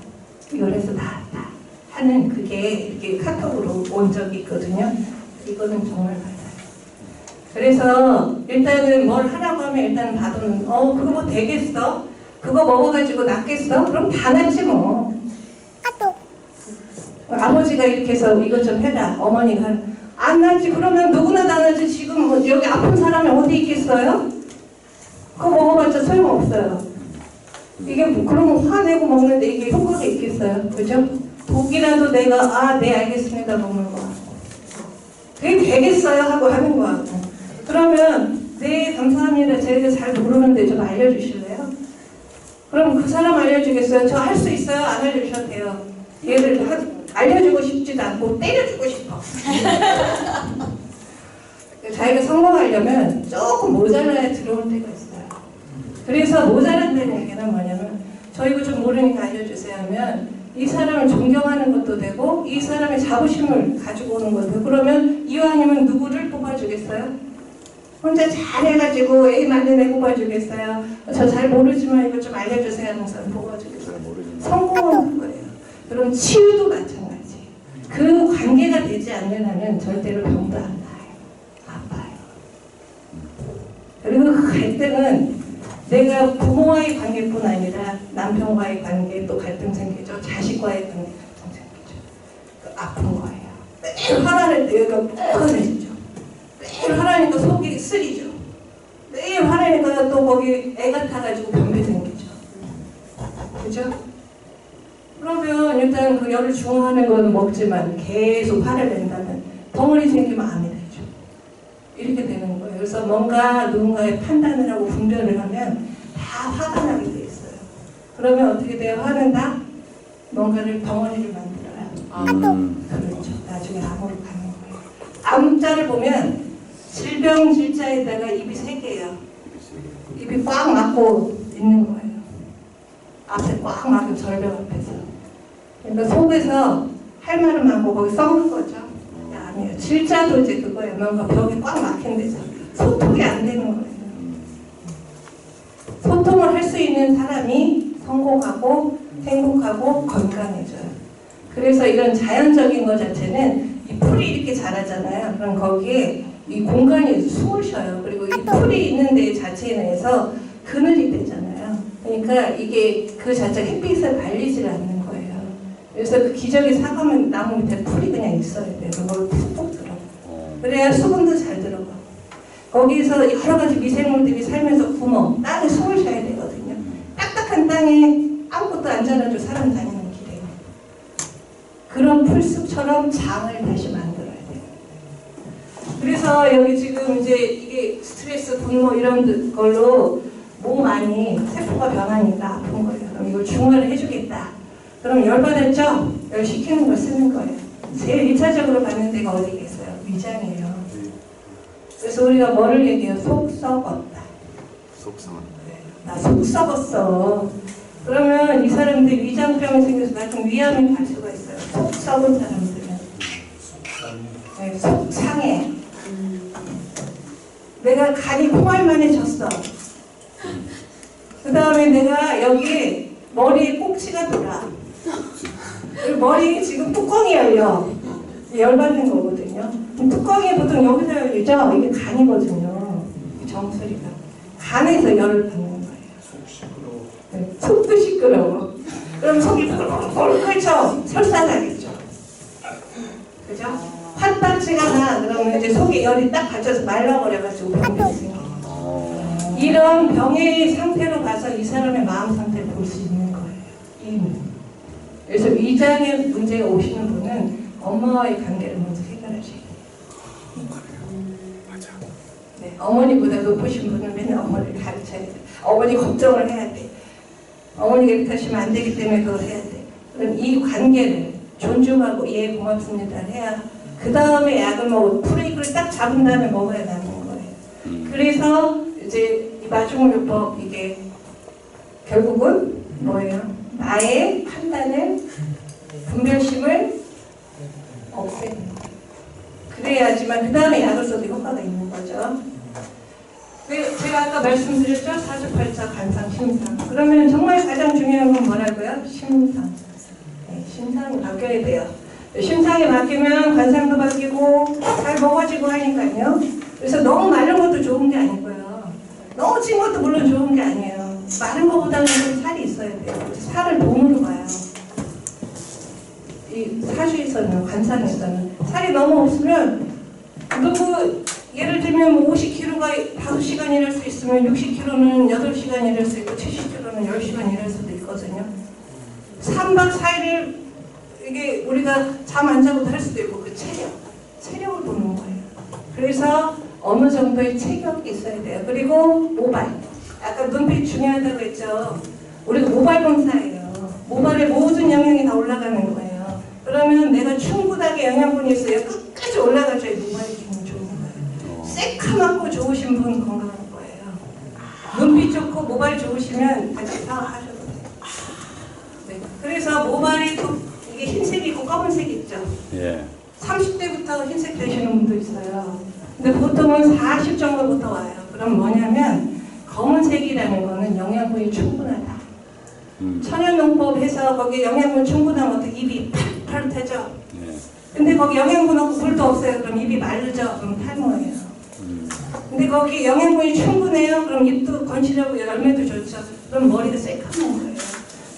이걸 해서 나았다 하는 그게 이렇게 카톡으로 온 적이 있거든요. 이거는 정말 맞아요. 그래서 일단은 뭘 하라고 하면 일단 받으면 그거 뭐 되겠어? 그거 먹어가지고 낫겠어? 그럼 다 낫지 뭐. 아버지가 이렇게 해서 이것 좀 해라. 어머니가 안 낫지. 그러면 누구나 다 낫지. 지금 뭐 여기 아픈 사람이 어디 있겠어요? 그거 먹어봤자 소용없어요. 이게 뭐 그러면 화내고 먹는데 이게 효과가 있겠어요? 그죠? 독이라도 내가 네 알겠습니다 먹는 거야. 그게 되겠어요? 하고 하는 거야. 그러면 네 감사합니다. 제가 잘 모르는데 좀 알려주실래요? 그럼 그 사람 알려주겠어요? 저 할 수 있어요? 안 알려주셔도 돼요. 얘를 알려주고 싶지도 않고 때려주고 싶어. 자기가 성공하려면 조금 모자라야 들어올 때가 있어요. 그래서 모자란다는 얘기는 뭐냐면 저 이거 좀 모르니까 알려주세요 하면 이 사람을 존경하는 것도 되고 이 사람의 자부심을 가지고 오는 것도 되고 그러면 이왕이면 누구를 뽑아주겠어요? 혼자 잘해가지고 A 맞는 애 뽑아주겠어요? 저 잘 모르지만 이거 좀 알려주세요 하는 사람 뽑아주겠어요? 성공은 그거예요. 그럼 치유도 마찬가지. 그 관계가 되지 않는 한은 절대로 병도 안 나요. 아파요. 그리고 그 갈등은 내가 부모와의 관계뿐 아니라 남편과의 관계 또 갈등 생기죠. 자식과의 관계 갈등 생기죠. 아픈 거예요. 매일 화날 때 여기가 뻐근해지죠. 매일 화나니까 속이 쓰리죠. 매일 화나니까 또 거기 애가 타가지고 변비 생기죠. 그죠? 그러면 일단 그 열을 중화하는 거는 먹지만 계속 화를 낸다면 덩어리 생기면 암이 되죠. 이렇게 되는 거예요. 그래서 뭔가 누군가의 판단을 하고 분별을 하면 다 화가 나게 돼 있어요. 그러면 어떻게 돼요? 화는 다 뭔가를 덩어리를 만들어요. 그렇죠. 나중에 암으로 가는 거예요. 암자를 보면 질병질자에다가 입이 3개예요. 입이 꽉 막고 있는 거예요. 앞에 꽉 막은 절벽 앞에서. 그러니까 속에서 할 말은 많고 거기 썩는 거죠. 아니에요. 질자도 이제 그거예요. 뭔가 벽이 꽉 막힌 데서 소통이 안 되는 거예요. 소통을 할 수 있는 사람이 성공하고 행복하고 건강해져요. 그래서 이런 자연적인 것 자체는 이 풀이 이렇게 자라잖아요. 그럼 거기에 이 공간이 숨을 쉬어요. 그리고 이 풀이 있는 데 자체에 내서 그늘이 되잖아요. 그러니까 이게 그 자체가 햇빛을 발리질 않는 거예요. 그래서 그 기저귀 사가면 나무 밑에 풀이 그냥 있어야 돼요. 그걸 푹푹 들어가. 그래야 수분도 잘 들어가. 거기서 여러 가지 미생물들이 살면서 구멍, 땅에 숨을 쉬어야 되거든요. 딱딱한 땅에 아무것도 안 자라도 사람 다니는 길에. 그런 풀숲처럼 장을 다시 만들어야 돼요. 그래서 여기 지금 이제 이게 스트레스, 분노 이런 걸로 몸 안이 세포가 변하니까 아픈 거예요. 그럼 이걸 중화를 해주겠다. 그럼 열받았죠? 열 시키는 걸 쓰는 거예요. 제일 1차적으로 받는 데가 어디겠어요? 위장이에요. 그래서 우리가 뭐를 얘기해요? 속 썩었다. 나 속 썩었어. 그러면 이 사람들이 위장병이 생겨서 나중 위암이 갈 수가 있어요. 속 썩은 사람들은. 네, 속 상해. 내가 간이 콩알만해졌어. 그 다음에 내가 여기 머리에 꼭지가 돌아. 그리고 머리에 지금 뚜껑이 열려. 열받는 거거든요. 뚜껑이 보통 여기서 열리죠? 이게 간이거든요. 정수리가. 간에서 열을 받는 거예요. 네, 속도 시끄러워. 그럼 속이 펄펄 끓죠. 설사하겠죠. 그죠? 환딱지가 나 그러면 이제 속에 열이 딱 받쳐서 말라버려가지고 병이 생겨요. 이런 병의 상태로 봐서 이 사람의 마음 상태를 볼 수 있는 거예요. 이미. 그래서 위장에 문제가 오시는 분은 엄마와의 관계를 먼저 해결하셔야 돼요. 네, 어머니보다 높으신 분은 맨날 어머니를 가르쳐야 돼. 어머니 걱정을 해야 돼. 어머니가 이렇게 하시면 안 되기 때문에 그걸 해야 돼. 그럼 이 관계를 존중하고 예 고맙습니다 해야 그 다음에 약을 먹고 브레이크를 딱 잡은 다음에 먹어야 나는 거예요. 그래서 이제 이 마중물요법 이게 결국은 뭐예요? 나의 판단을 분별심을 없애는 거예요. 그래야지만 그 다음에 약을 써도 효과가 있는 거죠. 제가 아까 말씀드렸죠? 사주팔자, 간상, 심상. 그러면 정말 가장 중요한 건 뭐라고요? 심상. 네, 심상이 바뀌어야 돼요. 심상이 바뀌면 관상도 바뀌고 잘 먹어지고 하니까요. 그래서 너무 마른 것도 좋은 게 아니고요. 너무 찐 것도 물론 좋은 게 아니에요. 마른 것보다는 좀 살이 있어야 돼요. 살을 몸으로 봐요. 이 사주에서는, 관상에서는 살이 너무 없으면 너무 예를 들면 50kg가 5시간 일할 수 있으면 60kg는 8시간 일할 수 있고 70kg는 10시간 일할 수도 있거든요. 3박 4일을 이게 우리가 잠 안 자고도 할 수도 있고 그 체력을 보는 거예요. 그래서 어느 정도의 체격이 있어야 돼요. 그리고 모발. 아까 눈빛 중요하다고 했죠. 우리가 모발 검사예요. 모발에 모든 영양이 다 올라가는 거예요. 그러면 내가 충분하게 영양분이 있어요. 끝까지 올라가줘야 모발이 기분 좋은 거예요. 새카맣고 좋으신 분 건강한 거예요. 눈빛 좋고 모발 좋으시면 같이 사하셔도 돼요. 네. 그래서 모발이 또 이게 흰색이고 검은색 있죠. 예. 30대부터 흰색 되시는 분도 있어요. 근데 보통은 40 정도부터 와요. 그럼 뭐냐면 검은색이라는 거는 영양분이 충분하다. 천연농법 해서 거기 영양분 충분하면 입이 파릇파릇하죠. 예. 근데 거기 영양분 없고 물도 없어요. 그럼 입이 마르죠. 그럼 탈모예요. 근데 거기 영양분이 충분해요. 그럼 입도 건실하고 열매도 좋죠. 그럼 머리가 새까만 거예요.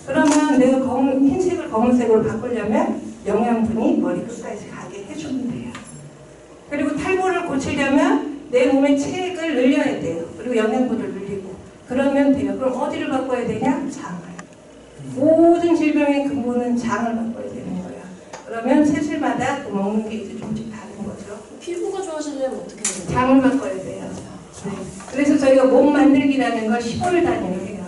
그러면 내가 흰색을 검은색으로 바꾸려면 영양분이 머리 끝까지 가게 해주면 돼요. 그리고 탈모를 고치려면 내 몸에 체액을 늘려야 돼요. 그리고 영양분을 늘리고 그러면 돼요. 그럼 어디를 바꿔야 되냐? 장을. 모든 질병의 근본은 장을 바꿔야 되는 거예요. 그러면 세술마다 먹는 게 이제 조금씩 다른 거죠. 피부가 좋아지려면 어떻게 해야 돼요? 장을 바꿔야 돼요. 네. 그래서 저희가 몸 만들기라는 걸 15일 단위로 해요.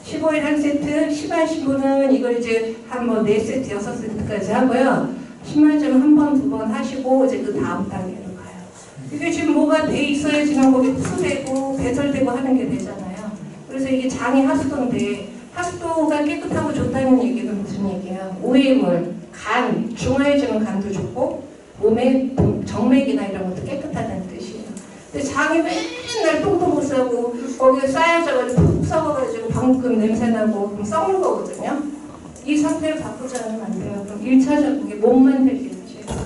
15일 한 세트, 10만 신분은 이걸 이제 한 번 4세트, 6세트까지 하고요. 10만 점 한 번, 2번 하시고 이제 그 다음 단계로 가요. 이게 지금 뭐가 돼 있어야지만 거기 흡수되고 배설되고 하는 게 되잖아요. 그래서 이게 장이 하수도인데 하수도가 깨끗하고 좋다는 얘기는 무슨 얘기예요? 오해물, 간, 중화해주는 간도 좋고 몸의 정맥이나 이런 것도 깨끗하다는 뜻이에요. 근데 장이 맨날 똥도 못 싸고 거기에 쌓여져가지고 푹 썩어가지고 방금 냄새나고 그럼 썩는 거거든요. 이 상태를 바꾸지 않으면 안 돼요. 그럼 1차적인 몸 만들기를 하셔야 돼요.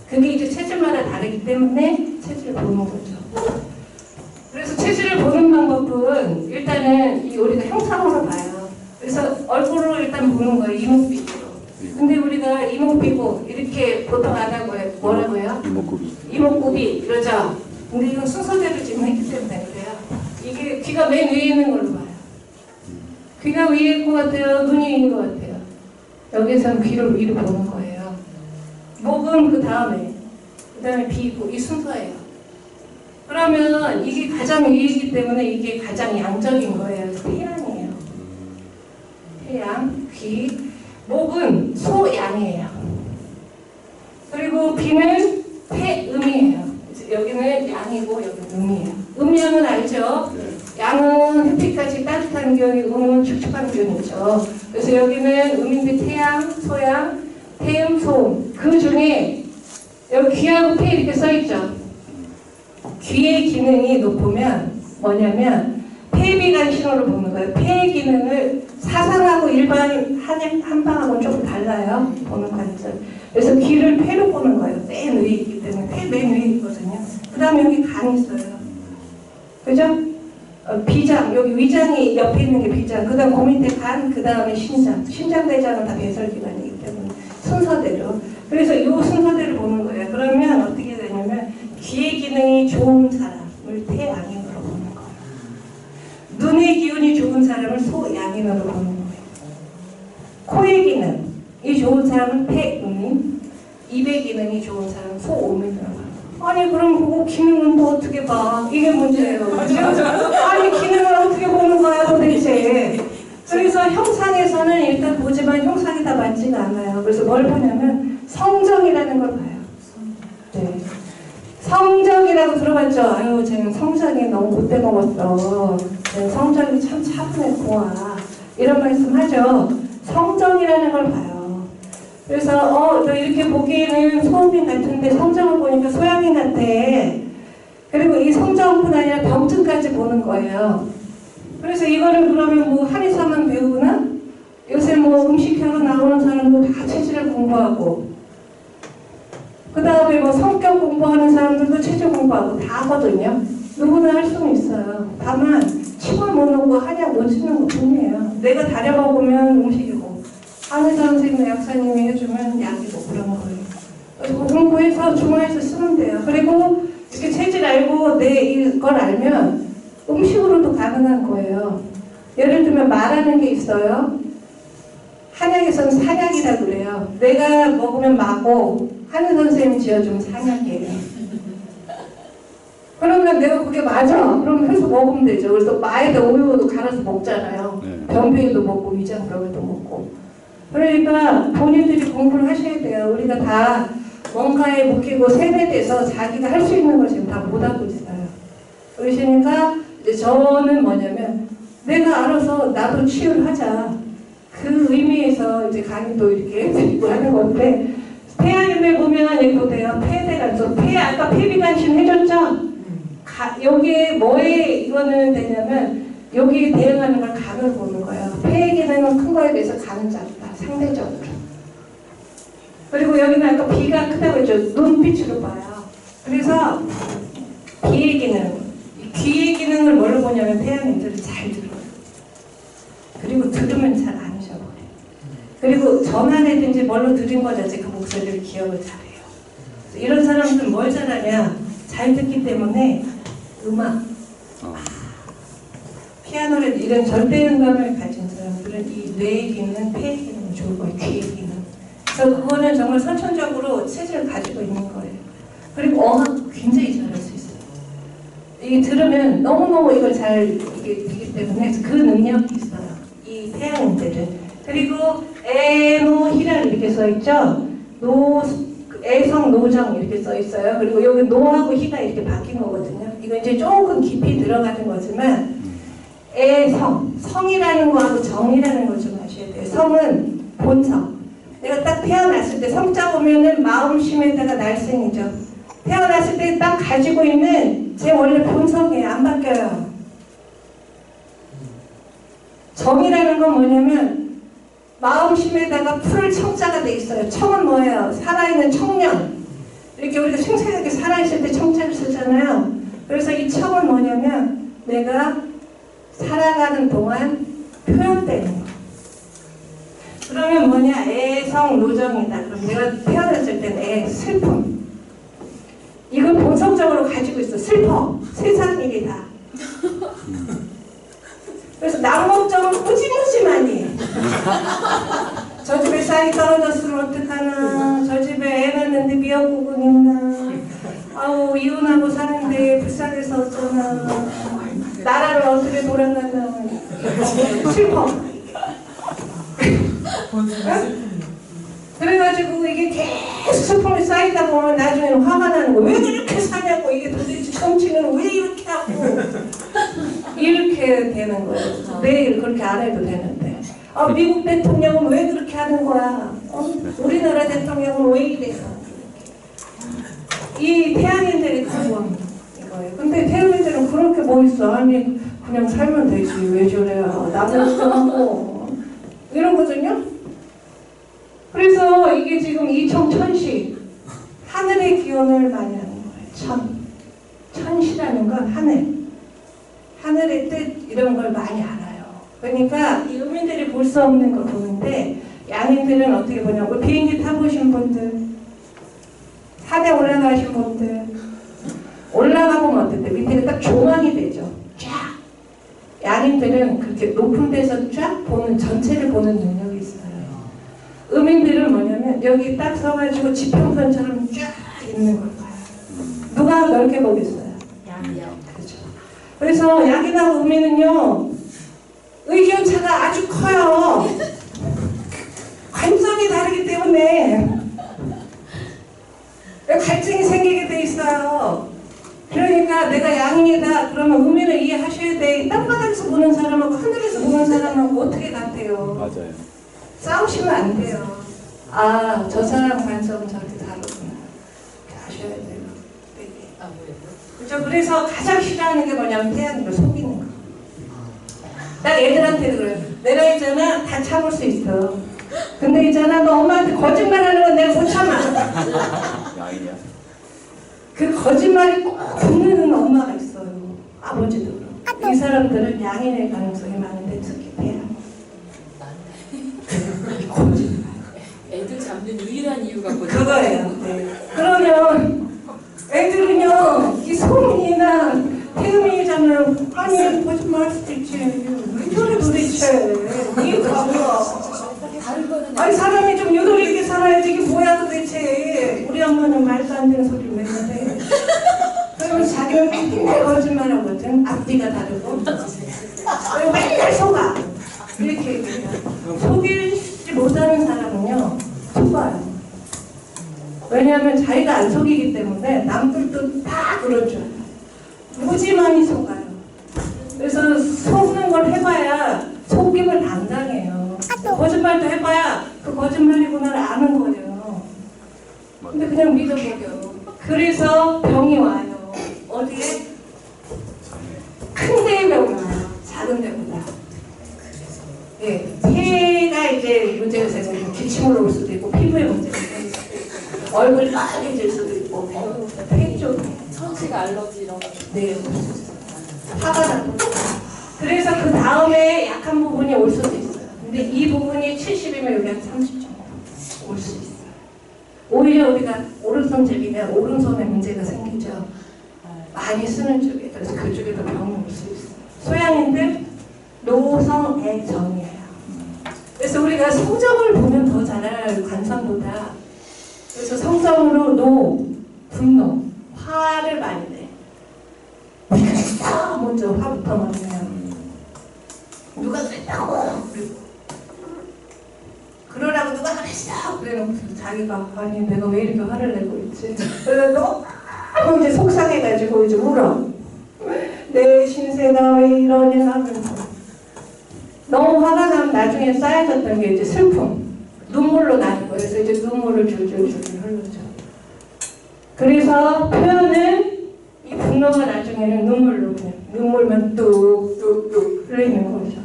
그게 이제 체질마다 다르기 때문에 체질을 보는 거죠. 그래서 체질을 보는 방법은 일단은 우리가 형상으로 봐요. 그래서 얼굴로 일단 보는 거예요. 이목비로. 근데 우리가 이목비고 이렇게 보통 안 하고요. 뭐라고 해요? 이목구비. 이목구비 이러죠. 근데 이건 순서대로 지금 했기 때문에 그래요. 이게 귀가 맨 위에 있는 걸로 봐요. 귀가 위일 것 같아요? 눈이 위인 것 같아요? 여기서는 귀를 위로 보는 거예요. 목은 그 다음에 비고 이 순서예요. 그러면 이게 가장 위이기 때문에 이게 가장 양적인 거예요. 태양이에요. 태양, 귀. 목은 소양이에요. 그리고 비는 태음이에요. 여기는 양이고 여기는 음이에요. 음양은 알죠? 양은 햇빛까지 따뜻한 기운이고 음은 축축한 기운이죠. 그래서 여기는 음인데 태양, 소양, 태음, 소음. 그 중에 여기 귀하고 폐 이렇게 써있죠. 귀의 기능이 높으면 뭐냐면 폐비관 신호를 보는 거예요. 폐의 기능을 사상하고 일반 한방하고는 조금 달라요. 보는 관점. 그래서 귀를 폐로 보는 거예요. 맨 위에 있기 때문에 폐 맨 위에 있거든요. 그 다음에 여기 간이 있어요. 그죠? 위장이 옆에 있는 게 비장, 그 다음 그 밑에 간, 그 다음에 신장. 신장대장은 다 배설기관이기 때문에 순서대로. 그래서 이 순서대로 보는 거예요. 그러면 어떻게 되냐면 귀의 기능이 좋은 사람을 태양인으로 보는 거예요. 눈의 기운이 좋은 사람을 소양인으로 보는 거예요. 코의 기능이 좋은 사람은 태음인, 입의 기능이 좋은 사람은 소음인으로 봐요. 아니 그럼 그거 기능은 또 어떻게 봐? 이게 문제예요. 아니 기능을 어떻게 보는 거야 도대체. 그래서 형상에서는 일단 보지만 형상이 다 맞지가 않아요. 그래서 뭘 보냐면 성정이라는 걸 봐요. 네. 성정이라고 들어봤죠? 아유 쟤는 성정이 너무 못돼 먹었어. 성정이 참 차분해 고와. 이런 말씀 하죠. 성정이라는 걸 봐요. 그래서 너 이렇게 보기에는 소음인 같은데 성정을 보니까 소양인 같아. 그리고 이 성정뿐 아니라 병증까지 보는 거예요. 그래서 이거를 그러면 뭐 한의사만 배우나? 요새 뭐 음식회로 나오는 사람도 다 체질을 공부하고 그 다음에 뭐 성격 공부하는 사람들도 체질 공부하고 다 하거든요. 누구나 할 수는 있어요. 다만 침을 못 놓고 한약 못 치는 것 뿐이에요. 내가 다려먹으면 음식이고 한의사 선생님, 약사님이 해주면 약이고 그런 거예요. 그래서 공부해서 중화해서 쓰면 돼요. 그리고 이렇게 체질 알고 내 이걸 알면 음식으로도 가능한 거예요. 예를 들면 말하는 게 있어요. 한약에서는 산약이라고 그래요. 내가 먹으면 마고 한의 선생님이 지어주면 산약이에요. 그러면 내가 그게 맞아. 그럼 해서 먹으면 되죠. 그래서 마에다 우유도 갈아서 먹잖아요. 변비에도 먹고 위장병에도 먹고. 그러니까 본인들이 공부를 하셔야 돼요. 우리가 다 뭔가에 묶이고 세뇌돼서 자기가 할 수 있는 걸 지금 다 못하고 있어요. 그러시니까 이제 저는 뭐냐면 내가 알아서 나도 치유를 하자. 그 의미에서 이제 강의도 이렇게 드리고 하는 건데 폐암에 보면 여기 보세요. 폐대간소. 폐 아까 폐비관신 해줬죠? 여기에 뭐에 이거는 되냐면 여기에 대응하는 걸 간을 보는 거예요. 폐의 기능은 큰 거에 비해서 간은 작다. 상대적으로. 그리고 여기는 아까 비가 크다고 했죠. 눈빛으로 봐요. 그래서 귀의 기능. 귀의 기능을 뭘로 보냐면 태양인들을 잘 들어요. 그리고 들으면 잘 안 잊어버려요. 그리고 전화라든지 뭘로 들은 거 자체 그 목소리를 기억을 잘해요. 이런 사람들은 뭘 잘하냐? 잘 듣기 때문에 음악, 피아노를 이런 절대음감을 가진 사람들은 이 뇌의 기능, 폐의 기능이 좋을 거예요. 귀의 기능. 그래서 그거는 정말 선천적으로 체질을 가지고 있는 거예요. 그리고 어학 굉장히 잘할 수 있어요. 이게 들으면 너무너무 이걸 잘 이게 되기 때문에 그 능력이 있어요. 이 태양인들은. 그리고 에노히란 이렇게 써있죠. 애성 노정 이렇게 써있어요. 그리고 여기 노하고 희가 이렇게 바뀐 거거든요. 이거 이제 조금 깊이 들어가는 거지만 애성, 성이라는 거하고 정이라는 걸 좀 아셔야 돼요. 성은 본성. 내가 딱 태어났을 때 성자 보면은 마음심에다가 날생이죠. 태어났을 때 딱 가지고 있는 제 원래 본성이에요. 안 바뀌어요. 정이라는 건 뭐냐면 마음심에다가 풀을 청자가 돼 있어요. 청은 뭐예요? 살아있는 청년. 이렇게 우리가 생생하게 살아있을 때 청자를 쓰잖아요. 그래서 이 청은 뭐냐면 내가 살아가는 동안 표현되는 거. 그러면 뭐냐? 애성 노정이다. 그럼 내가 태어났을 때는 슬픔. 이걸 본성적으로 가지고 있어. 슬퍼. 세상 일이다. 그래서 남목적은 무지무지 많이 해. 저 집에 쌀이 떨어졌으면 어떡하나. 저 집에 애 낳는데 미역국은 있나. 아우 이혼하고 사는데 불쌍해서 어쩌나. 나라를 어떻게 돌아가나. 슬퍼. 그래가지고 이게 계속 슬픔이 쌓이다 보면 나중에는 화가 나는 거야. 왜 그렇게 사냐고. 이게 도대체 정치는 왜 이렇게 하고. 이렇게 되는 거예요. 매일 그렇게 안 해도 되는데. 미국 대통령은 왜 그렇게 하는 거야. 우리나라 대통령은 왜 이래요. 이 태양인들이 그건 이거예요. 근데 태양인들은 그렇게 뭐 있어. 아니 그냥 살면 되지. 왜 저래요. 나는 하고 이런 거거든요. 그래서 이게 지금 이청천시 하늘의 기원을 많이 하는 거예요. 천시라는 건 하늘. 하늘의 뜻 이런 걸 많이 알아요. 그러니까 이 음인들이 볼 수 없는 걸 보는데 양인들은 어떻게 보냐고 비행기 타보신 분들, 산에 올라가신 분들 올라가 보면 어떨 때 밑에가 딱 조망이 되죠. 쫙. 양인들은 그렇게 높은 데서 쫙 보는 전체를 보는 능력이 있어요. 음인들은 뭐냐면 여기 딱 서가지고 지평선처럼 쫙 있는 걸 봐요. 누가 넓게 보겠어요? 양이요. 그렇죠. 그래서 약이나 음인은요 의견 차가 아주 커요. 관점이 다르기 때문에 갈증이 생기게 돼 있어요. 그러니까 내가 양이다 그러면 음인을 이해하셔야 돼. 땅바닥에서 보는 사람하고 하늘에서 보는 사람하고 어떻게 같아요? 맞아요. 싸우시면 안 돼요. 아, 저 사람 관점은 저렇게 다르구나. 이렇게 아셔야 돼요. 되게. 그렇죠. 그래서 가장 싫어하는 게 뭐냐면 태양을 속이는 거. 나 애들한테도 그래요. 내가 있잖아 다 참을 수 있어. 근데 있잖아 너 엄마한테 거짓말하는 건 내가 못 참아. 양이야. 그 거짓말이 꼭 붙는 엄마가 있어요. 아버지도 그렇고. 이 사람들은 양인의 가능성이 많은데 특히 태양. 거짓말. 애들 잡는 유일한 이유가 그거예요. 네. 그러면 애들은요 이 소민이나 태음이잖아요. 아니 거짓말 할 수도 있지. 왜 저래 도대체. 이게 뭐야. 다른 거는 아니 사람이 좀 유도리 있게 살아야지. 이게 뭐야 도대체. 우리 엄마는 말도 안 되는 소리를 맨날 해. 그러면 자기는 맨날 거짓말하거든. 앞뒤가 다르고. 그리고 맨날 속아. 이렇게 얘기해요. 속이지 못하는 사람은요 속아요. 왜냐하면 자기가 안 속이기 때문에 남들도 다 그럴 줄 알아요. 무지만이 속아요. 그래서 속는 걸 해봐야 속임을 당당해요. 거짓말도 해봐야 그 거짓말이구나를 아는 거예요. 근데 그냥 믿어버려요. 그래서 병이 와요. 어디에? 큰 데에 병이 와요. 작은 데보다. 예, 폐가 이제 문제가 생기고 기침으로 올 수도 있고 피부에 문제가 생기고 얼굴이 빨개질 수도 있고 폐 쪽에 천식 알러지 이런 거. 네, 화가 나고 그래서 그 다음에 약한 부분이 올 수도 있어요. 근데 이 부분이 70이면 여기 한 30 정도 올 수 있어요. 오히려 우리가 오른손 제비면 오른손에 문제가 생기죠. 많이 쓰는 쪽에 그래서 그쪽에도 병이 올 수 있어요. 소양인들 노성애정이에요. 그래서 우리가 성정을 보면 더 잘 알아요. 관성보다. 그래서 성정으로 분노, 화를 많이 내. 먼저 화부터 맞으면 누가 그랬다고 그리고 그러라고 누가 그랬어 그래놓고 자기가 아니 내가 왜 이렇게 화를 내고 있지. 그래서 너무 이제 속상해가지고 이제 울어. 내 신세가 왜 이러냐 하면서 너무 화가 나면 나중에 쌓여졌던 게 이제 슬픔, 눈물로 나는 거예요. 그래서 이제 눈물을 줄줄줄 흘르죠. 그래서 표현은 이 분노가 나중에는 눈물로 그냥 눈물만 뚝뚝뚝 흘리는 거죠.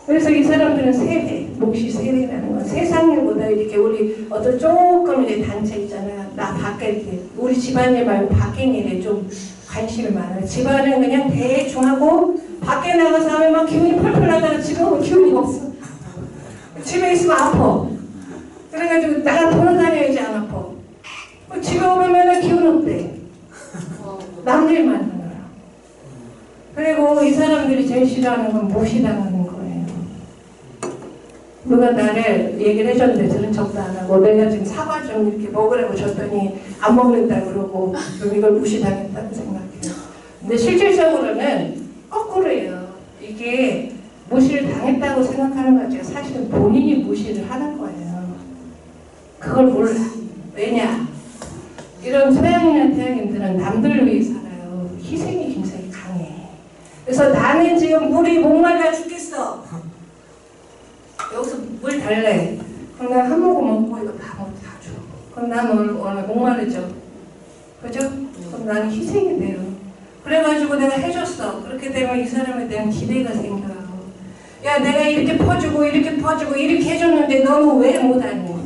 그래서 이 사람들은 세대, 몫이 세대라는 건 세상 일보다 이렇게 우리 어떤 조금 이제 단체 있잖아요. 나 밖에 이렇게 우리 집안일 말고 밖에 일에 좀 관심이 많아요. 집안은 그냥 대충 하고 밖에 나가서 하면 막 기운이 펄펄 나다가 집에 오면 기운이 없어. 집에 있으면 아파. 그래가지고 나가 돌아다녀야지 안 아파. 집에 오면 맨날 기운 없대. 남일만 하느라. 그리고 이 사람들이 제일 싫어하는 건 무시당하는 거예요. 누가 나를 얘기를 해줬는데 들은 척도 안 하고 내가 지금 사과 좀 이렇게 먹으라고 줬더니 안 먹는다 그러고 그럼 이걸 무시당했다고 생각해요. 근데 실질적으로는 거꾸로예요. 이게 무시를 당했다고 생각하는 것 같아요. 사실은 본인이 무시를 하는 거예요. 그걸 몰라. 왜냐? 이런 소양이나 태양인들은 남들을 위해 살아요. 희생이 굉장히 강해. 그래서 나는 지금 물이 목말라 죽겠어. 여기서 물 달래. 그럼 난 한 모금 먹고 이거 다 줘. 그럼 난 오늘 목마르죠. 그죠? 그럼 나는 희생이 돼요. 그래가지고 내가 해줬어. 그렇게 되면 이 사람에 대한 기대가 생겨요. 야 내가 이렇게 퍼주고 이렇게 퍼주고 이렇게 해줬는데 너는 왜 못하니?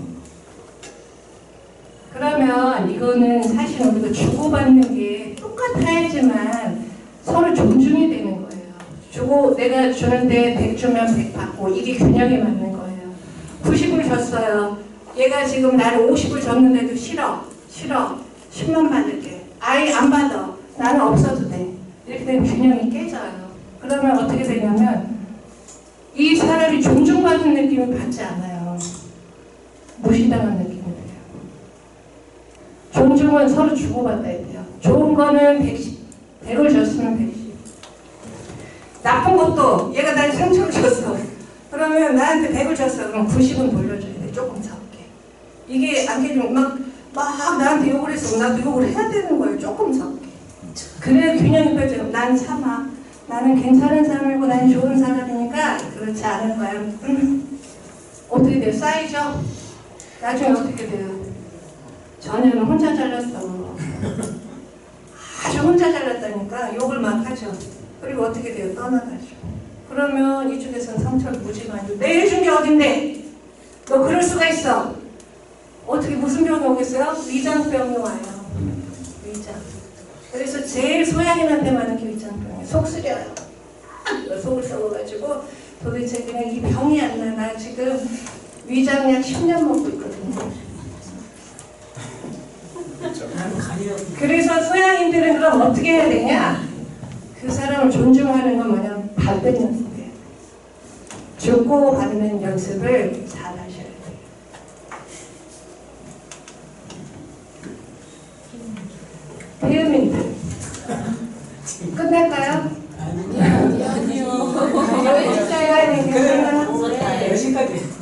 그러면 이거는 사실 우리가 주고받는 게 똑같아야지만 서로 존중이 되는 거예요. 주고 내가 주는데 100 주면 100 받고 이게 균형이 맞는 거예요. 90을 줬어요. 얘가 지금 나를 50을 줬는데도 싫어. 10만 받을게. 아예 안 받아. 나는 없어도 돼. 이렇게 되면 균형이 깨져요. 그러면 어떻게 되냐면 이 사람이 존중받는 느낌을 받지 않아요. 무시당한 느낌이 돼요. 존중은 서로 주고받아야 돼요. 좋은 거는 110, 100을 줬으면 110. 나쁜 것도 얘가 나한테 상처를 줬어. 그러면 나한테 100을 줬어. 그럼 90은 돌려줘야 돼. 조금 적게. 이게 안 깨지면 막 나한테 욕을 했어. 나도 욕을 해야 되는 거예요. 조금 적게. 그래야 균형이 펴져요. 난 참아. 나는 괜찮은 사람이고 난 좋은 사람이니까 그렇지 않을 거야. 어떻게 돼요? 쌓이죠? 나중에 어떻게 돼요? 전혀는 혼자 잘랐어. 아주 혼자 잘랐다니까 욕을 막 하죠. 그리고 어떻게 돼요? 떠나가죠. 그러면 이쪽에서는 상처를 무지 많이 줘. 내 해준 게 어딘데? 너 그럴 수가 있어. 어떻게 무슨 병이 오겠어요? 위장병이 와요. 위장. 그래서 제일 소양인한테 많은 게 위장병이에요. 속 쓰려요. 속을 썩어가지고 도대체 그냥 이 병이 안 나. 나 지금 위장약 10년 먹고 있거든요. 그래서 소양인들은 그럼 어떻게 해야 되냐? 그 사람을 존중하는 건 뭐냐면 받는 연습이에요. 주고 받는 연습을 잘 하셔야 돼요. 태음인들 끝낼까요? 아니요. 몇 시까지?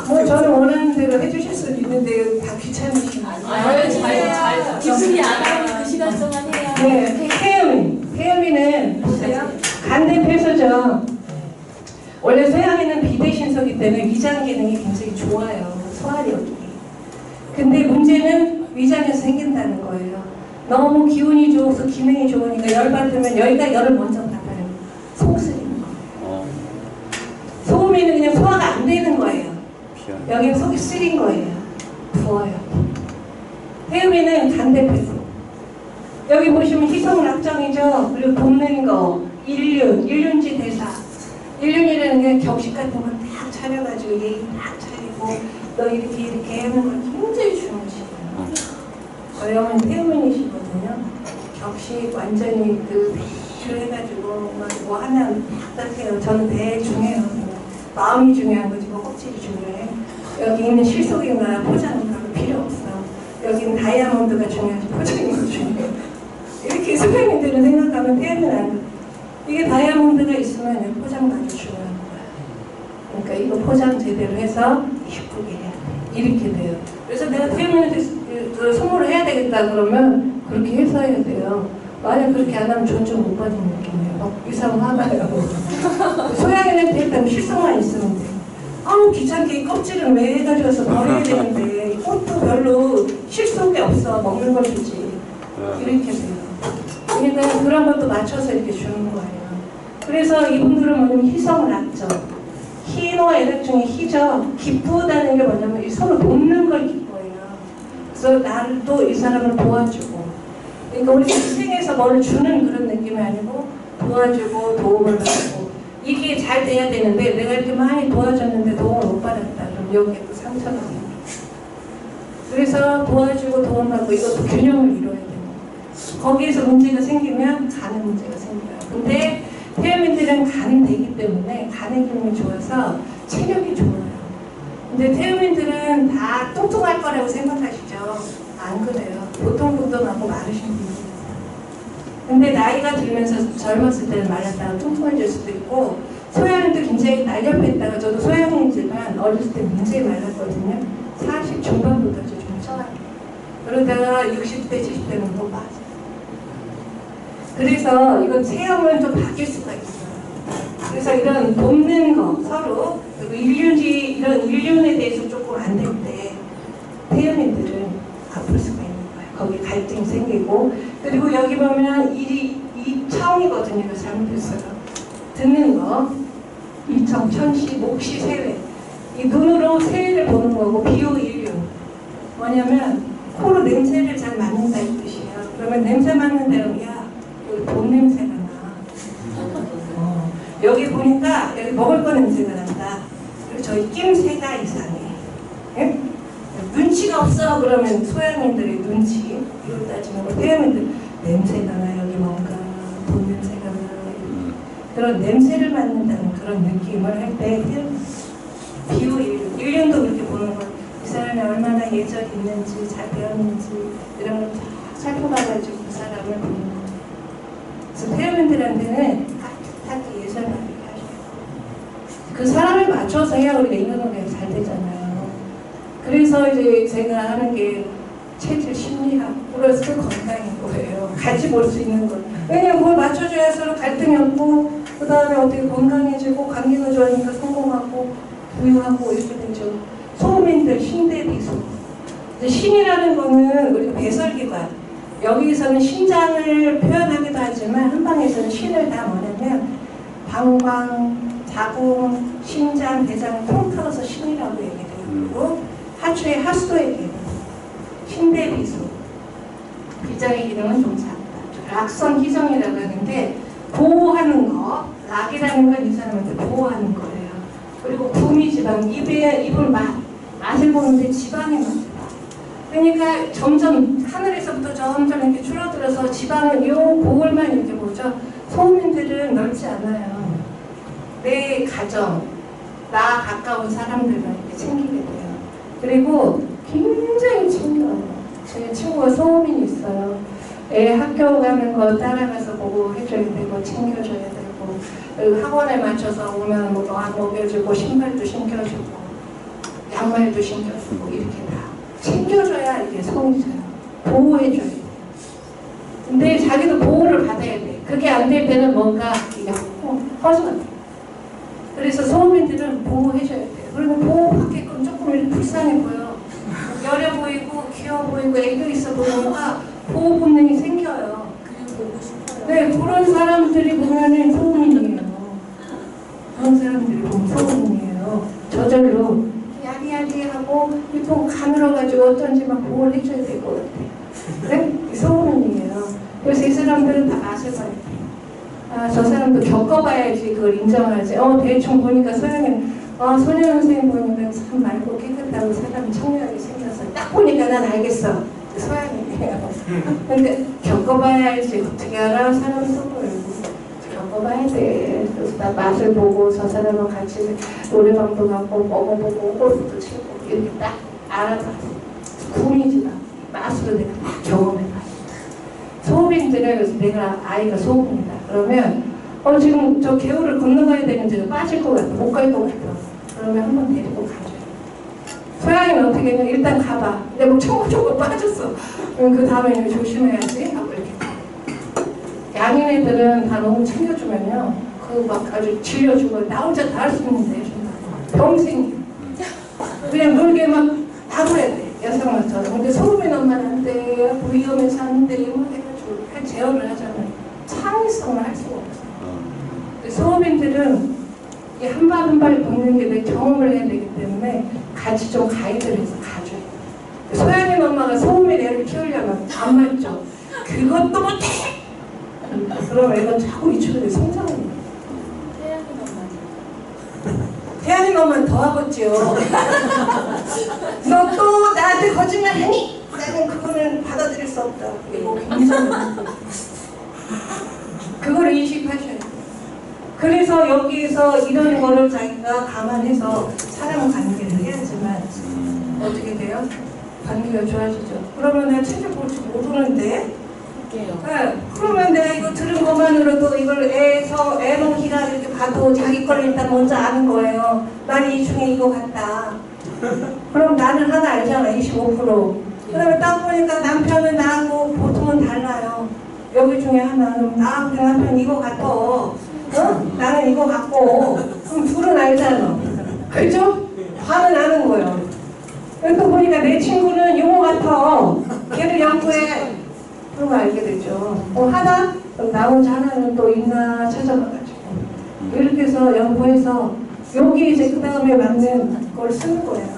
뭐 저는 원하는 대로 해주실 수는 있는데 다 귀찮으시면 잘 기술이 안 하면 그 시간 동안 해야. 네, 태음인은 보세요. 간대폐소죠. 원래 소양이는 비대신소이기 때문에 위장 기능이 굉장히 좋아요. 소화력이. 근데 문제는 위장에서 생긴다는 거예요. 너무 기운이 좋아서 기능이 좋으니까 열받으면 여기가 열을 먼저 받아요. 속 쓰리는 거예요. 소음이는 그냥 소화가 안 되는 거예요. 여기는 속이 쓰린 거예요. 부어요. 태음이는 간대폐소. 여기 보시면 희성락정이죠. 그리고 돕는 거, 일륜지 대사. 일륜이라는 게 격식 같은 거 딱 차려가지고 얘기 딱 차리고 너 이렇게 하는 걸 굉장히 중요시해요. 저희 어머니 태음인이시거든요. 격식 완전히 대충 해가지고 뭐 하나 딱 해요. 저는 대중해요. 마음이 중요한 거지 뭐 껍질이 중요해. 여기 있는 실속인가 포장인가 필요 없어. 여기는 다이아몬드가 중요하지 포장인가 중요해. 이렇게 소장님들은 생각하면 태음은 안 돼. 이게 다이아몬드가 있으면 포장도 아주 중요한 거야. 그러니까 이거 포장 제대로 해서 예쁘게 해야 돼. 이렇게 돼요. 그래서 내가 태음한테 선물을 해야 되겠다 그러면 그렇게 해서 해야 돼요. 만약 그렇게 안 하면 존중 못 받는 느낌이에요. 이상하나요? 소양이한테 일단 실속만 있으면 돼. 아우 귀찮게 이 껍질은 왜 해가지고서 버려야 되는데 이 꽃도 별로 실속이 없어. 먹는 걸 주지. 이렇게 돼요. 그러니까 그런 것도 맞춰서 이렇게 주는 거예요. 그래서 이분들은 뭐냐면 희성락정. 희노 애락 중에 희죠. 기쁘다는 게 뭐냐면 서로 돕는 걸 기뻐해요. 그래서 나를 또 이 사람을 도와주고. 그러니까 우리 인생에서 뭘 주는 그런 느낌이 아니고 도와주고 도움을 받고 이게 잘 돼야 되는데 내가 이렇게 많이 도와줬는데 도움을 못 받았다. 그럼 여기에 또 상처가 돼요. 그래서 도와주고 도움받고 이것도 균형을 이루어야 돼요. 거기에서 문제가 생기면 간에 문제가 생겨요. 근데 태음인들은 간이 되기 때문에 간의 기능이 좋아서 체력이 좋아요. 근데 태음인들은 다 뚱뚱할 거라고 생각하시죠? 안 그래요. 보통 보통하고 마르신 분들이 있어요. 근데 나이가 들면서 젊었을 때는 말랐다가 뚱뚱해질 수도 있고 소양인도 굉장히 날렵했다가 저도 소양인지만 어렸을 때 굉장히 말랐거든요. 40 중반부터 좀 쪄요. 그러다가 60대, 70대는 또 빠져요. 그래서 이건 체형은 좀 바뀔 수가 있어요. 그래서 이런 돕는 거 서로 그리고 이런 일륜에 대해서 조금 안 될 때 태음인들은 아플 수가 있는 거예요. 거기 갈등이 생기고 그리고 여기 보면 이 청이거든요. 이거 잘못했어요. 듣는 거 이청, 천시, 목시, 세외 이 눈으로 세외를 보는 거고 비호일륜 뭐냐면 코로 냄새를 잘 맡는다는 뜻이에요. 그러면 냄새 맡는 데는 야 돈 냄새가 나. 여기 보니까 여기 먹을 거 냄새가 난다. 그리고 저희 낌새가 이상해. 예? 눈치가 없어. 그러면 소양인들의 눈치 이걸 따지면 태양인들 냄새가 나. 여기 뭔가 돈 냄새가 나. 그런 냄새를 맡는다는 그런 느낌을 할 때 비유 1년도 그렇게 보는 거. 이 사람이 얼마나 예절이 있는지 잘 배웠는지 이런 걸 쫙 살펴봐가지고 그 사람을 보는 거예요. 그래서 태양인들한테는 따뜻하게 예절 바르게 하셔요. 그 사람에 맞춰서 해야 우리가 인간관계가 잘 되잖아요. 그래서 이제 제가 하는 게 체질 심리학 플러스 건강인 거예요. 같이 볼 수 있는 거. 왜냐면 그걸 맞춰줘야 서로 갈등이 없고 그 다음에 어떻게 건강해지고 관계가 좋아지니까 성공하고 부유하고 이렇게 되죠. 소음인들 신대비소. 신이라는 거는 우리가 배설기관. 여기서는 신장을 표현하기도 하지만 한방에서는 신을 다 뭐냐면 방광, 자궁, 심장, 대장을 통틀어서 신이라고 얘기해요. 그리고 하초의 하수도 얘기해요. 신대비소. 비장의 기능은 좀 작다. 락성 기정이라고 하는데 보호하는 거. 락이라는 건 이 사람한테 보호하는 거예요. 그리고 구미지방, 입을 맛을 보는데 지방이 많다. 그러니까 점점 하늘에서부터 점점 이렇게 줄어들어서 지방은 요 고을만 이렇게 보죠. 소음인들은 넓지 않아요. 내 가정, 나 가까운 사람들만 이렇게 챙기게 돼요. 그리고 굉장히 챙겨요. 제 친구가 소음인이 있어요. 애 학교 가는 거 따라가서 보고 해줘야 되고 챙겨줘야 되고 그리고 학원에 맞춰서 오면 뭐 안 먹여주고 신발도 신겨주고 양말도 신겨주고 이렇게 다 챙겨줘야 이게 소음이잖아요. 보호해줘야 돼. 근데 자기도 보호를 받아야 돼. 그게 안 될 때는 뭔가 이게 허전해. 그래서 소음인들은 보호해줘야 돼. 그리고 보호받게끔 조금 이렇게 불쌍해 보여. 여려 보이고 귀여워 보이고 애교 있어 보이니까 보호 본능이 생겨요. 네, 그런 사람들이 보면은 소음인이에요. 그런 사람들이 보면 소음인이에요. 저절로 야리야리하고 이쁜 가늘어가지고 어쩐지 막 보호를 해줘야 될 것 같아. 네? 소음인이에요. 그래서 이 사람들은 다 맛을 봐야 돼. 아, 저 사람도 겪어봐야지 그걸 인정하지. 대충 보니까 소녀 선생님 보니까 참 맑고 깨끗하고 사람이 청량하게 생겨서 딱 보니까 난 알겠어. 소양이에요. 근데 겪어봐야 알지. 어떻게 알아? 사람 속을 겪어봐야 돼. 그래서 나 맛을 보고 저 사람과 같이 노래방도 가고 먹어보고 골프도 치고 이렇게 딱 알아봐. 구미지마. 맛으로 내가 딱 경험해봐. 소음인들은 그래서 내가 아이가 소음이다. 그러면 지금 저 개울을 건너가야 되는데 빠질 것 같아. 못 갈 것 같아. 그러면 한번 데리고 가줘요. 소양이는 어떻게 했냐? 일단 가봐. 근데 뭐 초고 빠졌어. 그럼 그 다음에 조심해야지 하고 이렇게. 양인 애들은 다 너무 챙겨주면요. 그 막 아주 질려주고 나 혼자 다 할 수 있는데 해준다고. 평생 그냥 놀게 막 놔둬야 돼. 여성한테는. 근데 소음인 엄마는 안 돼. 위험해서 안 돼. 뭐 해가지고 제어를 하잖아요. 창의성을 할 수가 없어. 소음인들은 이 한 발 한 발 걷는 게 내 경험을 해야 되기 때문에 같이 좀 가이드를 해서 가줘요. 소양인 엄마가 소음인 애를 키우려면 안 맞죠. 그것도 못해. 그럼 애가 자꾸 이쪽에 성장을 해요. 태양인 엄마는 더 하겠지요. 너 또 나한테 거짓말하니? 나는 그거는 받아들일 수 없다. 이거 굉장히 그걸 인식하셔야 돼요. 그래서 여기에서 이런 거를 자기가 감안해서 사람 관계를 해야지만 어떻게 돼요? 관계가 좋아지죠. 그러면 내가 책을 볼 줄 모르는데 네, 그러면 내가 이거 들은 것만으로도 이걸 애는 기라 이렇게 봐도 자기 걸 일단 먼저 아는 거예요. 난 이 중에 이거 같다. 그럼 나는 하나 알잖아. 25%. 그다음에 딱 보니까 남편은 나하고 보통은 달라요. 여기 중에 하나는 우리 남편 이거 같아. 나는 이거 같고. 그럼 둘은 알잖아. 그죠? 화는 나는 거예요. 그러니까 보니까 내 친구는 이거 같아. 걔를 연구해. 그런 거 알게 되죠. 하나? 그럼 나 혼자 하나는 또 있나 찾아봐가지고. 이렇게 해서 연구해서 여기 이제 그 다음에 맞는 걸 쓰는 거예요.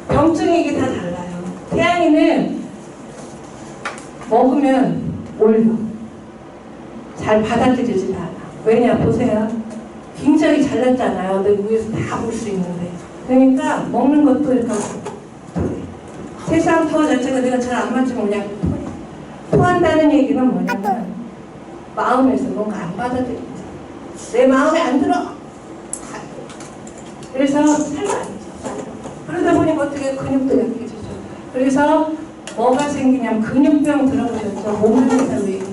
병증이 이게 다 달라요. 태양이는 먹으면 올려. 잘 받아들이지 않아. 왜냐 보세요. 굉장히 잘났잖아요. 근데 위에서 다 볼 수 있는데. 그러니까 먹는 것도 이렇게 세상 토 자체가 내가 잘 안 맞으면 그냥 토한다는 얘기는 뭐냐면 마음에서 뭔가 안 받아들인다. 내 마음에 안 들어. 그래서 살도 안 쪄. 그러다 보니까 어떻게 근육도 약해지죠. 그래서 뭐가 생기냐면 근육병 들어보셨죠? 몸에서 얘기해요.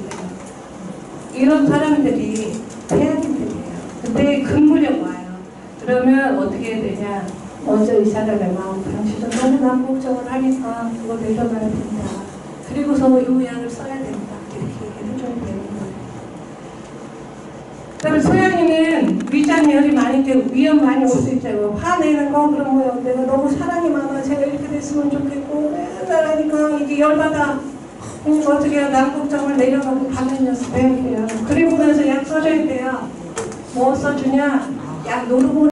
이런 사람들이 태양인들이에요. 그때 근무력 와요. 그러면 어떻게 해야 되냐? 먼저 이 사람의 마음 당신은 너무 남 걱정을 하니까 그거 내려놔야 된다. 그리고서 이 약을 써야 된다. 이렇게 얘기를 해줘야 되는 거예요. 그다음에 소양이는 위장열이 많이 되고 위험 많이 올 수 있잖아요. 화내는 거 그런 거요. 내가 너무 사랑이 많아. 제가 이렇게 됐으면 좋겠고 맨날 하니까 이게 열받아. 그러니까 어떻게 해요? 남 걱정을 내려가고 가면 연습해야 돼요. 그리고 나서 약 써줘야 돼요. 뭐 써주냐? 약 노르고